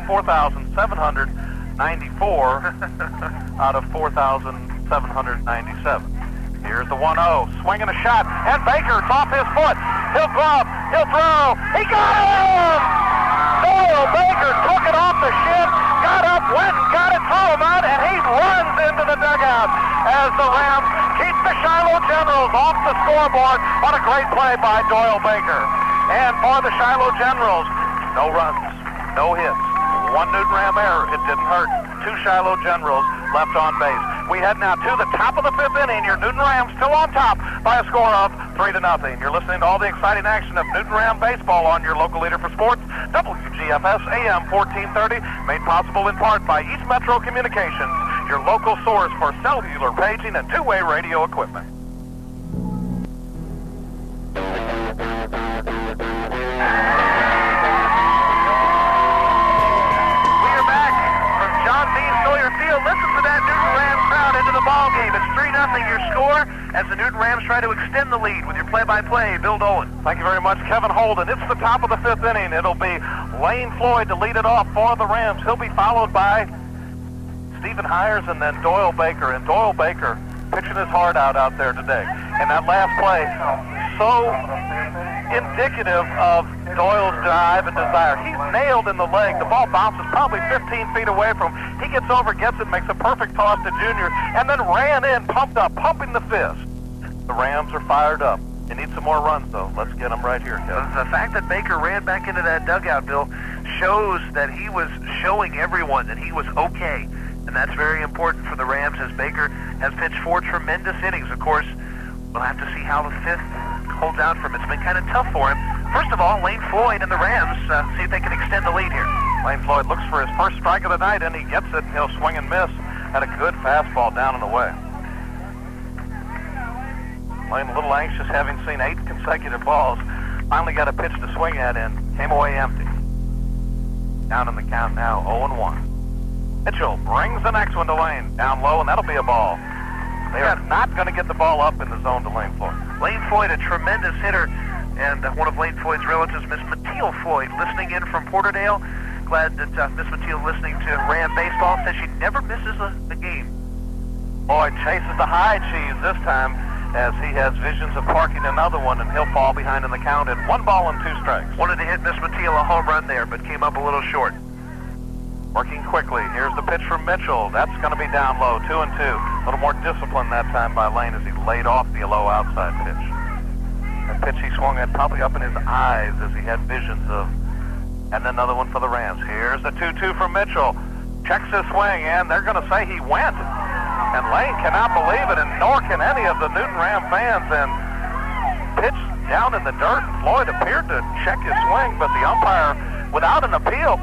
4,794 out of 4,797. Here's the 1-0, swinging a shot, and Baker's off his foot. He'll glove, he'll throw, he got him! Doyle Baker took it off the shin, got up, went and got it, threw him out, and he runs into the dugout as the Rams keep the Shiloh Generals off the scoreboard on a great play by Doyle Baker. And for the Shiloh Generals, no runs, no hits, one Newton Ram error, it didn't hurt. Two Shiloh Generals left on base. We head now to the top of the fifth inning. Your Newton Rams still on top by a score of 3-0. You're listening to all the exciting action of Newton Ram baseball on your local leader for sports, WGFS AM 1430, made possible in part by East Metro Communications, your local source for cellular paging and two-way radio equipment. Listen to that Newton Rams crowd into the ball game. It's 3-0 your score as the Newton Rams try to extend the lead with your play-by-play, Bill Dolan. Thank you very much, Kevin Holden. It's the top of the fifth inning. It'll be Lane Floyd to lead it off for the Rams. He'll be followed by Stephen Hires and then Doyle Baker. And Doyle Baker pitching his heart out there today. And that last play, so indicative of Doyle's drive and desire. He's nailed in the leg. The ball bounces probably 15 feet away from him. He gets over, gets it, makes a perfect toss to Junior, and then ran in, pumped up, pumping the fist. The Rams are fired up. You need some more runs, though. Let's get them right here, Kevin. The fact that Baker ran back into that dugout, Bill, shows that he was showing everyone that he was okay. And that's very important for the Rams as Baker has pitched 4 tremendous innings. Of course, we'll have to see how the fifth holds out for him. It's been kind of tough for him. First of all, Lane Floyd and the Rams see if they can extend the lead here. Lane Floyd looks for his first strike of the night, and he gets it. He'll swing and miss. Had a good fastball down and away. Lane a little anxious, having seen 8 consecutive balls. Finally got a pitch to swing at and came away empty. Down in the count now, 0-1. Mitchell brings the next one to Lane. Down low, and that'll be a ball. They are not going to get the ball up in the zone to Lane Floyd. Lane Floyd, a tremendous hitter, and one of Lane Floyd's relatives, Miss Mateel Floyd, listening in from Porterdale. Glad that Miss Mateel listening to Ram baseball. Says she never misses a game. Floyd chases the high cheese this time as he has visions of parking another one, and he'll fall behind in the count at 1 ball and 2 strikes. Wanted to hit Miss Mateel a home run there, but came up a little short. Working quickly. Here's the pitch from Mitchell. That's going to be down low, 2-2. A little more discipline that time by Lane as he laid off the low outside pitch. That pitch he swung at probably up in his eyes as he had visions of. And another one for the Rams. Here's the 2-2 from Mitchell. Checks his swing, and they're going to say he went. And Lane cannot believe it, and nor can any of the Newton Ram fans. And pitch down in the dirt. Floyd appeared to check his swing, but the umpire, without an appeal,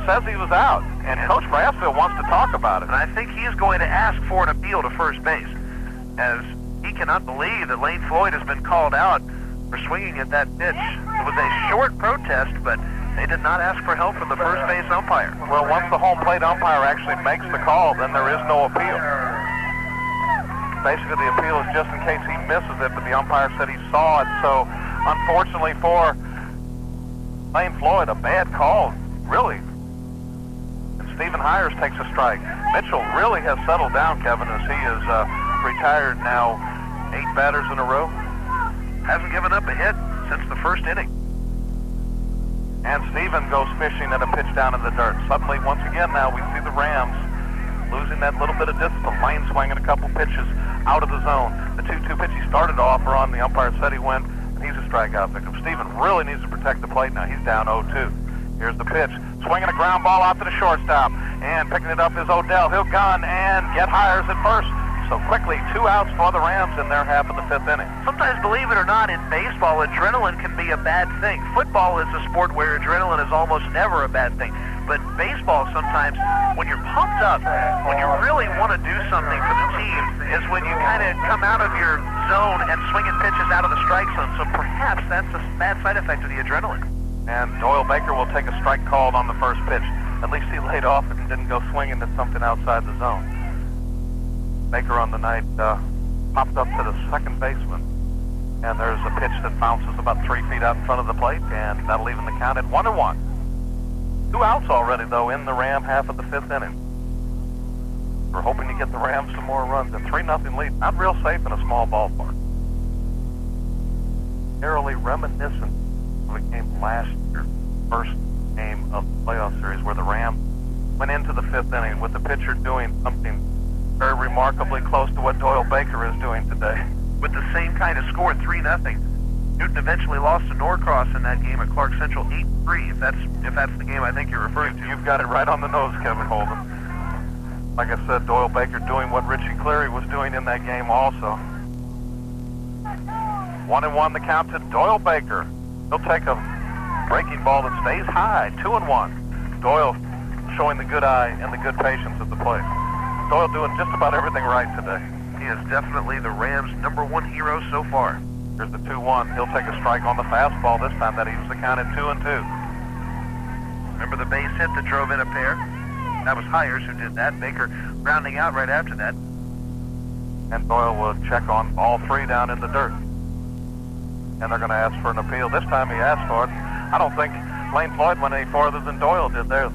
says he was out, and Coach Brassfield wants to talk about it. And I think he's going to ask for an appeal to first base, as he cannot believe that Lane Floyd has been called out for swinging at that pitch. It was a short protest, but they did not ask for help from the first base umpire. Well, once the home plate umpire actually makes the call, then there is no appeal. Basically, the appeal is just in case he misses it, but the umpire said he saw it, so unfortunately for Lane Floyd, a bad call, really. Stephen Hires takes a strike. Mitchell really has settled down, Kevin, as he is retired now 8 batters in a row. Hasn't given up a hit since the first inning. And Stephen goes fishing at a pitch down in the dirt. Suddenly, once again now, we see the Rams losing that little bit of discipline. Lane swinging a couple pitches out of the zone. The 2-2 pitch he started off on, the umpire said he went, and he's a strikeout victim. Stephen really needs to protect the plate now. He's down 0-2. Here's the pitch. Swinging a ground ball out to the shortstop. And picking it up is Odell. He'll gun and get Hires at first. So quickly, 2 outs for the Rams in their half of the 5th inning. Sometimes, believe it or not, in baseball, adrenaline can be a bad thing. Football is a sport where adrenaline is almost never a bad thing. But baseball, sometimes, when you're pumped up, when you really want to do something for the team, is when you kind of come out of your zone and swinging pitches out of the strike zone. So perhaps that's a bad side effect of the adrenaline. And Doyle Baker will take a strike called on the first pitch. At least he laid off and didn't go swinging at something outside the zone. Baker on the night popped up to the second baseman. And there's a pitch that bounces about 3 feet out in front of the plate, and that'll even the count at 1-1. 2 outs already, though, in the Ram half of the 5th inning. We're hoping to get the Rams some more runs. A 3-0 lead, not real safe in a small ballpark. Eerily reminiscent of a game last year, first game of the playoff series, where the Rams went into the 5th inning with the pitcher doing something very remarkably close to what Doyle Baker is doing today. With the same kind of score, 3-0. Newton eventually lost to Norcross in that game at Clark Central 8-3, if that's the game I think you're referring to. You've got it right on the nose, Kevin Holden. Like I said, Doyle Baker doing what Richie Cleary was doing in that game also. 1-1 the count to Doyle Baker. He'll take a breaking ball that stays high, 2-1. Doyle showing the good eye and the good patience at the plate. Doyle doing just about everything right today. He is definitely the Rams' #1 hero so far. Here's the 2-1. He'll take a strike on the fastball this time. That evens the count at 2-2. Remember the base hit that drove in a pair? That was Hires who did that. Baker rounding out right after that. And Doyle will check on all 3 down in the dirt. And they're going to ask for an appeal. This time he asked for it. I don't think Lane Floyd went any farther than Doyle did there.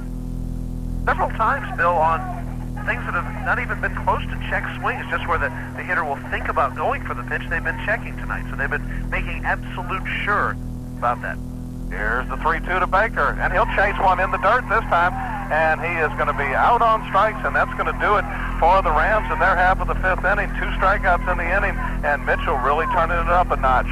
Several times, Bill, on things that have not even been close to check swings, just where the hitter will think about going for the pitch, they've been checking tonight. So they've been making absolute sure about that. Here's the 3-2 to Baker, and he'll chase one in the dirt this time, and he is going to be out on strikes, and that's going to do it for the Rams in their half of the 5th inning. 2 strikeouts in the inning, and Mitchell really turning it up a notch.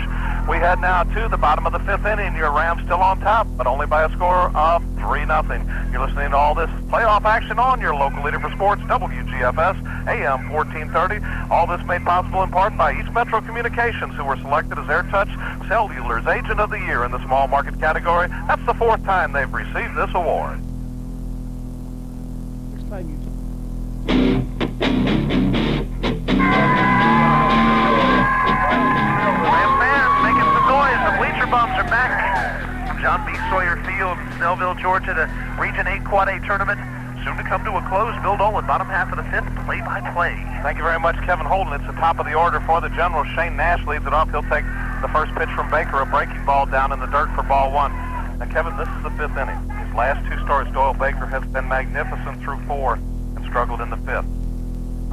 We head now to the bottom of the 5th inning. Your Rams still on top, but only by a score of 3-0. You're listening to all this playoff action on your local leader for sports, WGFS, AM 1430. All this made possible in part by East Metro Communications, who were selected as AirTouch Cellular's Agent of the Year in the small market category. That's the 4th time they've received this award. Next time you... Bums are back from John B. Sawyer Field in Snellville, Georgia, the Region 8 Quad A tournament. Soon to come to a close. Bill Dolan, bottom half of the 5th, play-by-play. Thank you very much, Kevin Holden. It's the top of the order for the General. Shane Nash leads it off. He'll take the first pitch from Baker, a breaking ball down in the dirt for ball 1. Now, Kevin, this is the 5th inning. His last 2 starts, Doyle Baker has been magnificent through 4 and struggled in the 5th.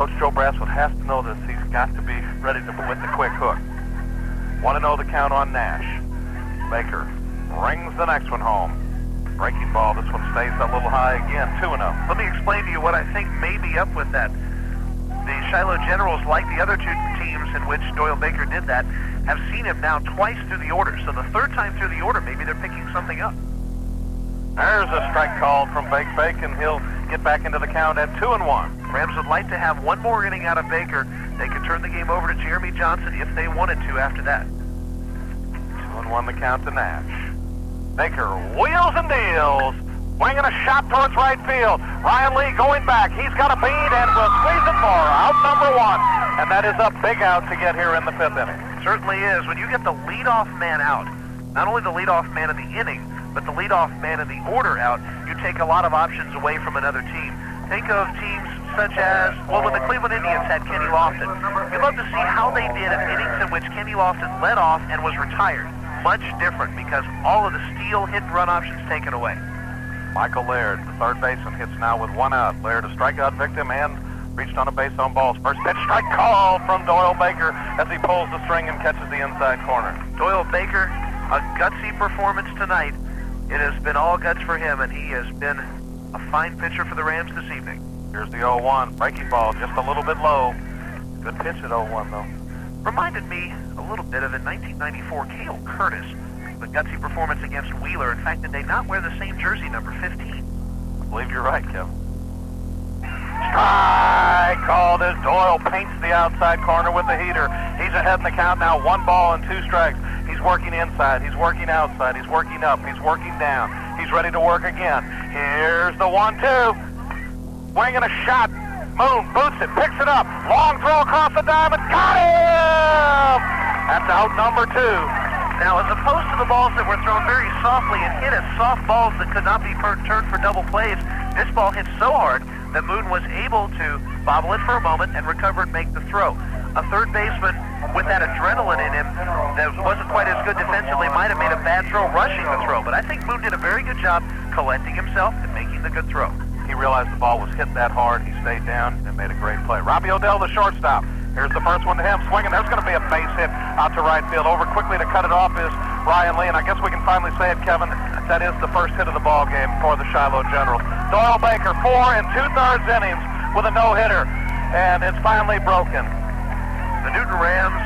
Coach Joe Brassfield has to know this. He's got to be ready to with the quick hook. 1-0 the count on Nash. Baker brings the next one home. Breaking ball. This one stays a little high again. 2-0. Let me explain to you what I think may be up with that. The Shiloh Generals, like the other two teams in which Doyle Baker did that, have seen him now twice through the order. So the third time through the order, maybe they're picking something up. There's a strike called from Bacon. He'll get back into the count at 2-1. Rams would like to have one more inning out of Baker. They could turn the game over to Jeremy Johnson if they wanted to after that. 2-1 the count to Nash. Baker wheels and deals. Swinging a shot towards right field. Ryan Lee going back. He's got a bead and will squeeze it for out number 1. And that is a big out to get here in the 5th inning. Certainly is. When you get the leadoff man out, not only the leadoff man in the inning, but the leadoff man in the order out, you take a lot of options away from another team. Think of teams such as, well, when the Cleveland Indians had Kenny Lofton, you'd love to see how they did in innings in which Kenny Lofton led off and was retired. Much different because all of the steal, hit, and run options taken away. Michael Laird, the third baseman, hits now with 1 out. Laird, a strikeout victim, and reached on a base on balls. First pitch strike called from Doyle Baker as he pulls the string and catches the inside corner. Doyle Baker, a gutsy performance tonight. It has been all guts for him, and he has been a fine pitcher for the Rams this evening. Here's the 0-1. Breaking ball just a little bit low. Good pitch at 0-1, though. Reminded me a little bit of in 1994, Cale Curtis, the gutsy performance against Wheeler. In fact, did they not wear the same jersey, number 15? I believe you're right, Kevin. Strike called as Doyle paints the outside corner with the heater. He's ahead in the count now. 1 ball and 2 strikes. He's working inside. He's working outside. He's working up. He's working down. He's ready to work again. Here's the 1-2. Swinging a shot. Moon boots it, picks it up. Long throw across the diamond. Got him! That's out number 2. Now, as opposed to the balls that were thrown very softly and hit as soft balls that could not be turned for double plays, this ball hit so hard that Moon was able to bobble it for a moment and recover and make the throw. A third baseman with that adrenaline in him that wasn't quite as good defensively might have made a bad throw rushing the throw, but I think Moon did a very good job collecting himself and making the good throw. He realized the ball was hit that hard. He stayed down and made a great play. Robbie Odell, the shortstop. Here's the first one to him, swinging. There's going to be a base hit out to right field. Over quickly to cut it off is Ryan Lee, and I guess we can finally say it, Kevin. That is the first hit of the ball game for the Shiloh Generals. Doyle Baker, 4 2/3 innings with a no-hitter, and it's finally broken. The Newton Rams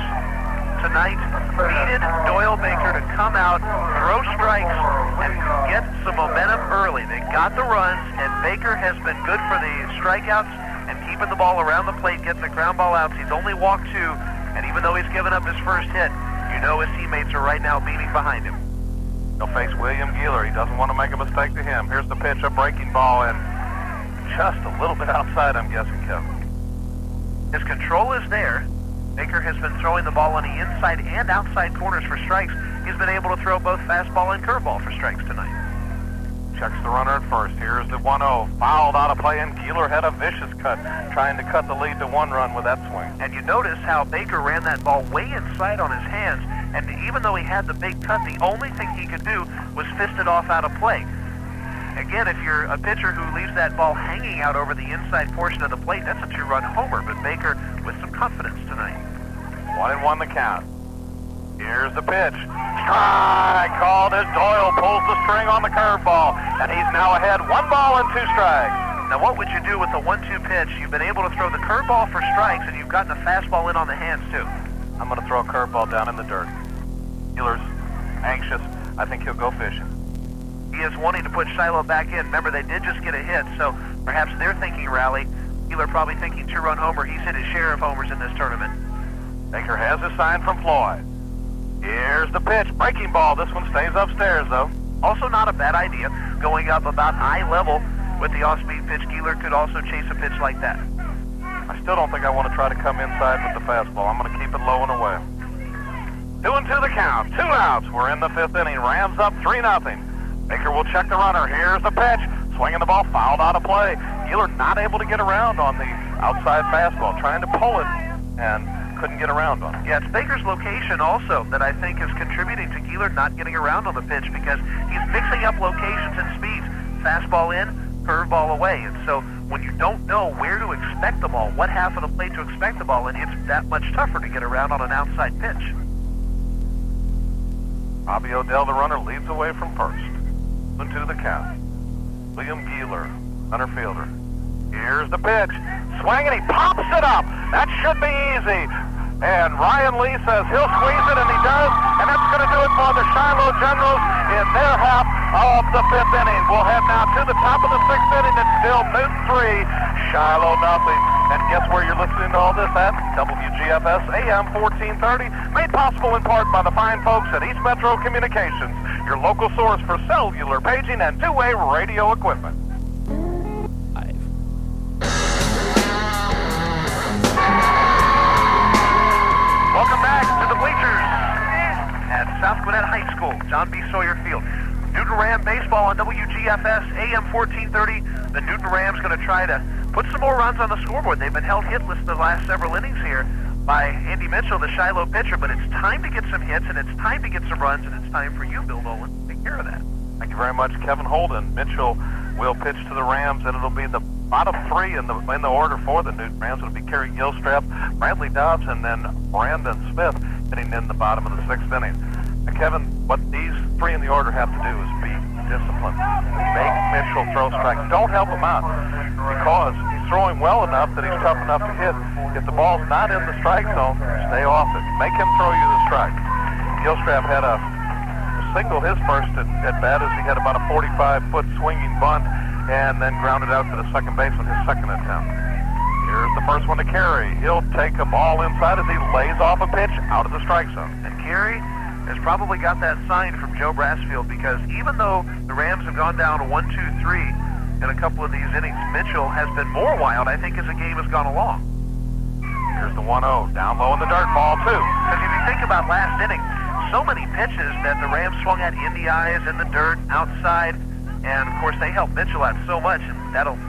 tonight needed Doyle Baker to come out, throw strikes, and get some momentum early. They got the runs, and Baker has been good for the strikeouts and keeping the ball around the plate, getting the ground ball outs. He's only walked 2, and even though he's given up his first hit, you know his teammates are right now beaming behind him. He'll face William Geeler. He doesn't want to make a mistake to him. Here's the pitch, a breaking ball, and just a little bit outside, I'm guessing, Kevin. His control is there. Baker has been throwing the ball on the inside and outside corners for strikes. He's been able to throw both fastball and curveball for strikes tonight. Checks the runner at first. Here's the 1-0. Fouled out of play, and Geeler had a vicious cut, trying to cut the lead to 1 run with that swing. And you notice how Baker ran that ball way inside on his hands, and even though he had the big cut, the only thing he could do was fist it off out of play. Again, if you're a pitcher who leaves that ball hanging out over the inside portion of the plate, that's a 2-run homer, but Baker with some confidence tonight. 1-1 the count. Here's the pitch. Strike called as Doyle pulls the string on the curveball, and he's now ahead 1 ball and 2 strikes. Now, what would you do with the 1-2 pitch? You've been able to throw the curveball for strikes, and you've gotten a fastball in on the hands, too. I'm going to throw a curveball down in the dirt. Geeler's anxious. I think he'll go fishing. He is wanting to put Shiloh back in. Remember, they did just get a hit, so perhaps they're thinking rally. Geeler probably thinking 2-run homer. He's hit his share of homers in this tournament. Baker has a sign from Floyd. Here's the pitch. Breaking ball. This one stays upstairs, though. Also not a bad idea. Going up about eye level with the off-speed pitch. Geeler could also chase a pitch like that. I still don't think I want to try to come inside with the fastball. I'm going to keep it low and away. 2-2 the count. 2 outs. We're in the 5th inning. Rams up 3-0. Baker will check the runner. Here's the pitch. Swinging the ball. Fouled out of play. Geeler not able to get around on the outside fastball. Trying to pull it and couldn't get around on it. Yeah, it's Baker's location also that I think is contributing to Geeler not getting around on the pitch because he's mixing up locations and speeds. Fastball in, curveball away. And so when you don't know where to expect the ball, what half of the plate to expect the ball in, it's that much tougher to get around on an outside pitch. Robbie Odell, the runner, leads away from first. 2 the count. William Geeler, center fielder. Here's the pitch. Swing, and he pops it up. That should be easy. And Ryan Lee says he'll squeeze it, and he does. And that's going to do it for the Shiloh Generals in their half of the 5th inning. We'll head now to the top of the 6th inning. It's still Newton 3, Shiloh nothing. And guess where you're listening to all this at? WGFS AM 1430, made possible in part by the fine folks at East Metro Communications, your local source for cellular paging and two-way radio equipment. Welcome back to the bleachers at South Gwinnett High School, John B. Sawyer Field. Newton Ram baseball on WGFS AM 1430. The Newton Rams going to try to put some more runs on the scoreboard. They've been held hitless the last several innings here by Andy Mitchell, the Shiloh pitcher, but it's time to get some hits, and it's time to get some runs, and it's time for you, Bill Dolan, to take care of that. Thank you very much, Kevin Holden. Mitchell will pitch to the Rams, and it'll be the bottom 3 in the order for the Newton Rams. It'll be Kerry Gilstrap, Bradley Dobbs, and then Brandon Smith hitting in the bottom of the 6th inning. And Kevin, what these 3 in the order have to do is be disciplined. Make Mitchell throw strikes. Don't help him out, because he's throwing well enough that he's tough enough to hit. If the ball's not in the strike zone, stay off it. Make him throw you the strike. Gilstrap had a single his first at bat as he had about a 45-foot swinging bunt and then grounded out to the second baseman his second attempt. Here's the first one to Carey. He'll take a ball inside as he lays off a pitch out of the strike zone. And Carey has probably got that sign from Joe Brassfield, because even though the Rams have gone down 1-2-3 in a couple of these innings, Mitchell has been more wild, I think, as the game has gone along. Here's the 1-0, down low in the dirt, ball 2. Because if you think about last inning, so many pitches that the Rams swung at in the eyes, in the dirt, outside, and of course they help Mitchell out so much, and that'll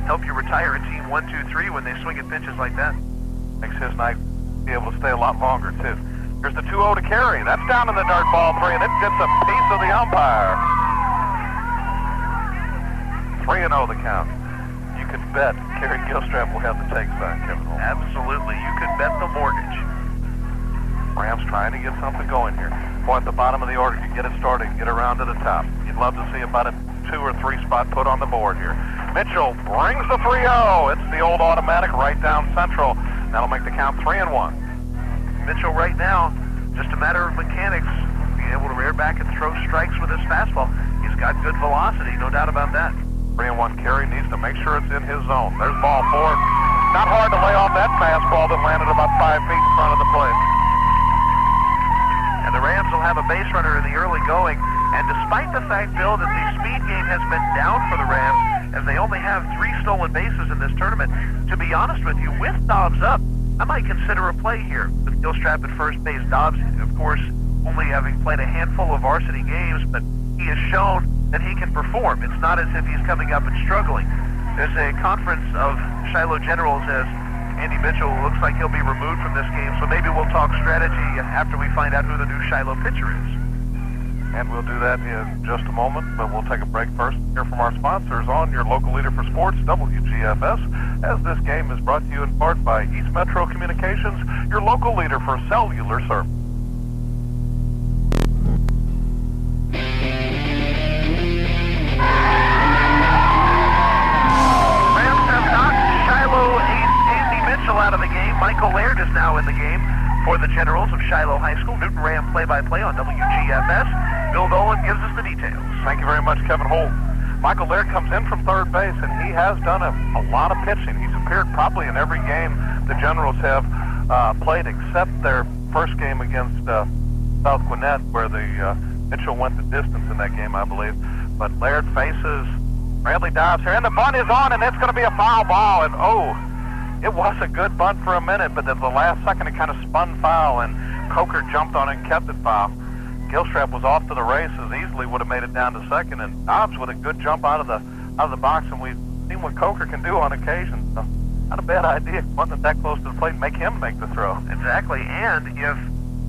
help you retire a team 1-2-3 when they swing at pitches like that. Makes his night be able to stay a lot longer, too. Here's the 2-0 to Carey. That's down in the dirt, ball 3, and it gets a piece of the umpire. 3-0 the count. You could bet Kerry Gilstrap will have the take sign, Kevin Holden. Absolutely. You could bet the mortgage. Rams trying to get something going here. Boy, at the bottom of the order, you get it started, get around to the top. You'd love to see about a 2 or 3 spot put on the board here. Mitchell brings the 3-0. It's the old automatic right down central. That'll make the count 3-1. Mitchell right now, just a matter of mechanics, being able to rear back and throw strikes with his fastball. He's got good velocity, no doubt about that. 3-1. Carey needs to make sure it's in his zone. There's ball 4. Not hard to lay off that fastball that landed about 5 feet in front of the plate. And the Rams will have a base runner in the early going. And despite the fact, Bill, that the speed game has been down for the Rams, as they only have 3 stolen bases in this tournament, to be honest with you, with Dobbs up, I might consider a play here with Gilstrap at first base. Dobbs, of course, only having played a handful of varsity games, but he has shown that he can perform. It's not as if he's coming up and struggling. There's a conference of Shiloh Generals as Andy Mitchell looks like he'll be removed from this game, so maybe we'll talk strategy after we find out who the new Shiloh pitcher is. And we'll do that in just a moment, but we'll take a break first. Hear from our sponsors on your local leader for sports, WGFS, as this game is brought to you in part by East Metro Communications, your local leader for cellular service. Rams have knocked Shiloh ace Andy Mitchell out of the game. Michael Laird is now in the game for the Generals of Shiloh High School. Newton Ram play-by-play on WGFS. Bill Dolan gives us the details. Thank you very much, Kevin Holt. Michael Laird comes in from third base, and he has done a lot of pitching. He's appeared probably in every game the Generals have played, except their first game against South Gwinnett, where the Mitchell went the distance in that game, I believe. But Laird faces Bradley Dobbs here, and the bunt is on, and it's going to be a foul ball. And it was a good bunt for a minute, but at the last second it kind of spun foul, and Coker jumped on it and kept it foul. Gilstrap was off to the races, easily would have made it down to second, and Dobbs with a good jump out of the box, and we've seen what Coker can do on occasion. So not a bad idea. Wasn't that close to the plate, make him make the throw. Exactly, and if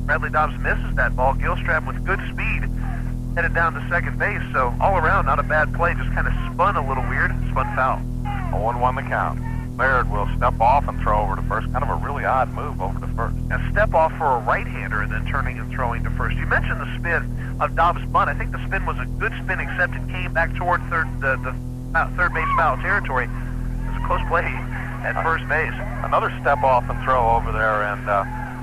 Bradley Dobbs misses that ball, Gilstrap with good speed headed down to second base, so all around not a bad play, just kind of spun a little weird, spun foul. 0-1 the count. Laird will step off and throw over to first. Kind of a really odd move over to first. A step off for a right-hander and then turning and throwing to first. You mentioned the spin of Dobbs' bunt. I think the spin was a good spin, except it came back toward third base foul territory. It was a close play at first base. Another step off and throw over there, and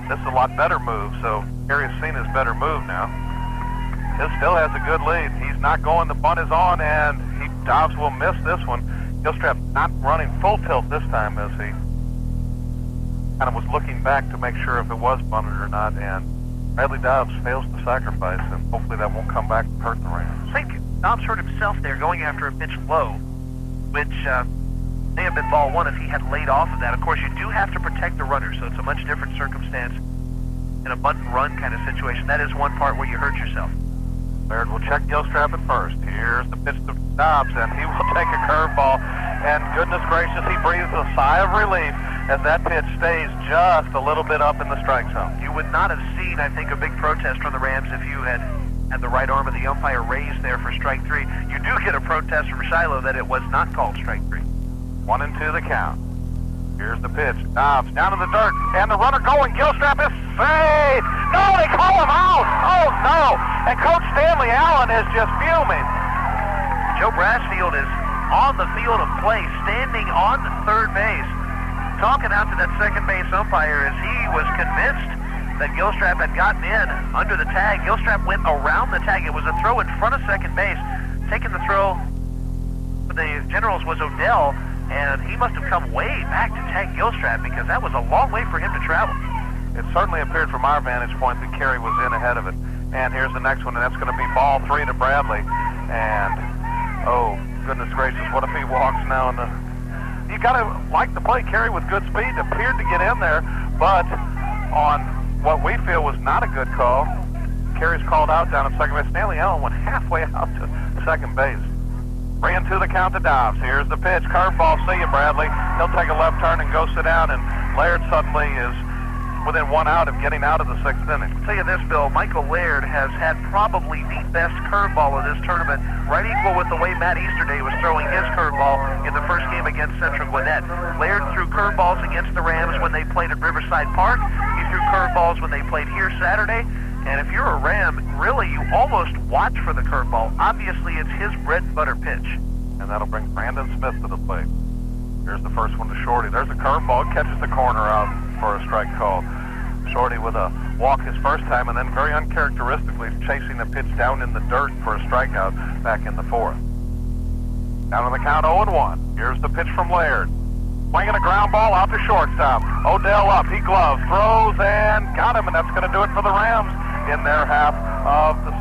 this is a lot better move. So Carey's seen his better move now. He still has a good lead. He's not going. The bunt is on, and Dobbs will miss this one. Gilstrap not running full tilt this time, as he kind of was looking back to make sure if it was bunted or not, and Bradley Dobbs fails to sacrifice, and hopefully that won't come back to hurt the Rams. I think Dobbs hurt himself there going after a pitch low, which may have been ball one if he had laid off of that. Of course, you do have to protect the runner, so it's a much different circumstance in a bunt and run kind of situation. That is one part where you hurt yourself. Laird will check Gilstrap at first. Here's the pitch to Dobbs, and he will take a curveball. And goodness gracious, he breathes a sigh of relief as that pitch stays just a little bit up in the strike zone. You would not have seen, I think, a big protest from the Rams if you had the right arm of the umpire raised there for strike three. You do get a protest from Shiloh that it was not called strike three. 1-2 the count. Here's the pitch. Dobbs down in the dirt, and the runner going. Gilstrap is safe. No, they call him out. Oh, no. And Coach Stanley Allen is just fuming. Joe Brasfield is on the field of play, standing on third base, talking out to that second base umpire as he was convinced that Gilstrap had gotten in under the tag. Gilstrap went around the tag. It was a throw in front of second base. Taking the throw for the Generals was Odell, and he must have come way back to tag Gilstrap because that was a long way for him to travel. It certainly appeared from our vantage point that Carey was in ahead of it. And here's the next one, and that's going to be ball three to Bradley. And, oh, goodness gracious, what if he walks now? You got to like the play. Carey with good speed appeared to get in there, but on what we feel was not a good call, Carey's called out down at second base. Stanley Allen went halfway out to second base. 3-2 the count to Dobbs. Here's the pitch. Curveball. See you, Bradley. He'll take a left turn and go sit down, and Laird suddenly is within 1 out of getting out of the 6th inning. I'll tell you this, Bill, Michael Laird has had probably the best curveball of this tournament, right equal with the way Matt Easterday was throwing his curveball in the first game against Central Gwinnett. Laird threw curveballs against the Rams when they played at Riverside Park. He threw curveballs when they played here Saturday. And if you're a Ram, really, you almost watch for the curveball. Obviously, it's his bread and butter pitch. And that'll bring Brandon Smith to the plate. Here's the first one to Shorty. There's a curveball. Catches the corner out for a strike call. Shorty with a walk his first time, and then very uncharacteristically chasing the pitch down in the dirt for a strikeout back in the 4th. Down on the count, 0-1. Here's the pitch from Laird. Swinging a ground ball out to shortstop. Odell up. He gloves, throws, and got him, and that's going to do it for the Rams in their half of the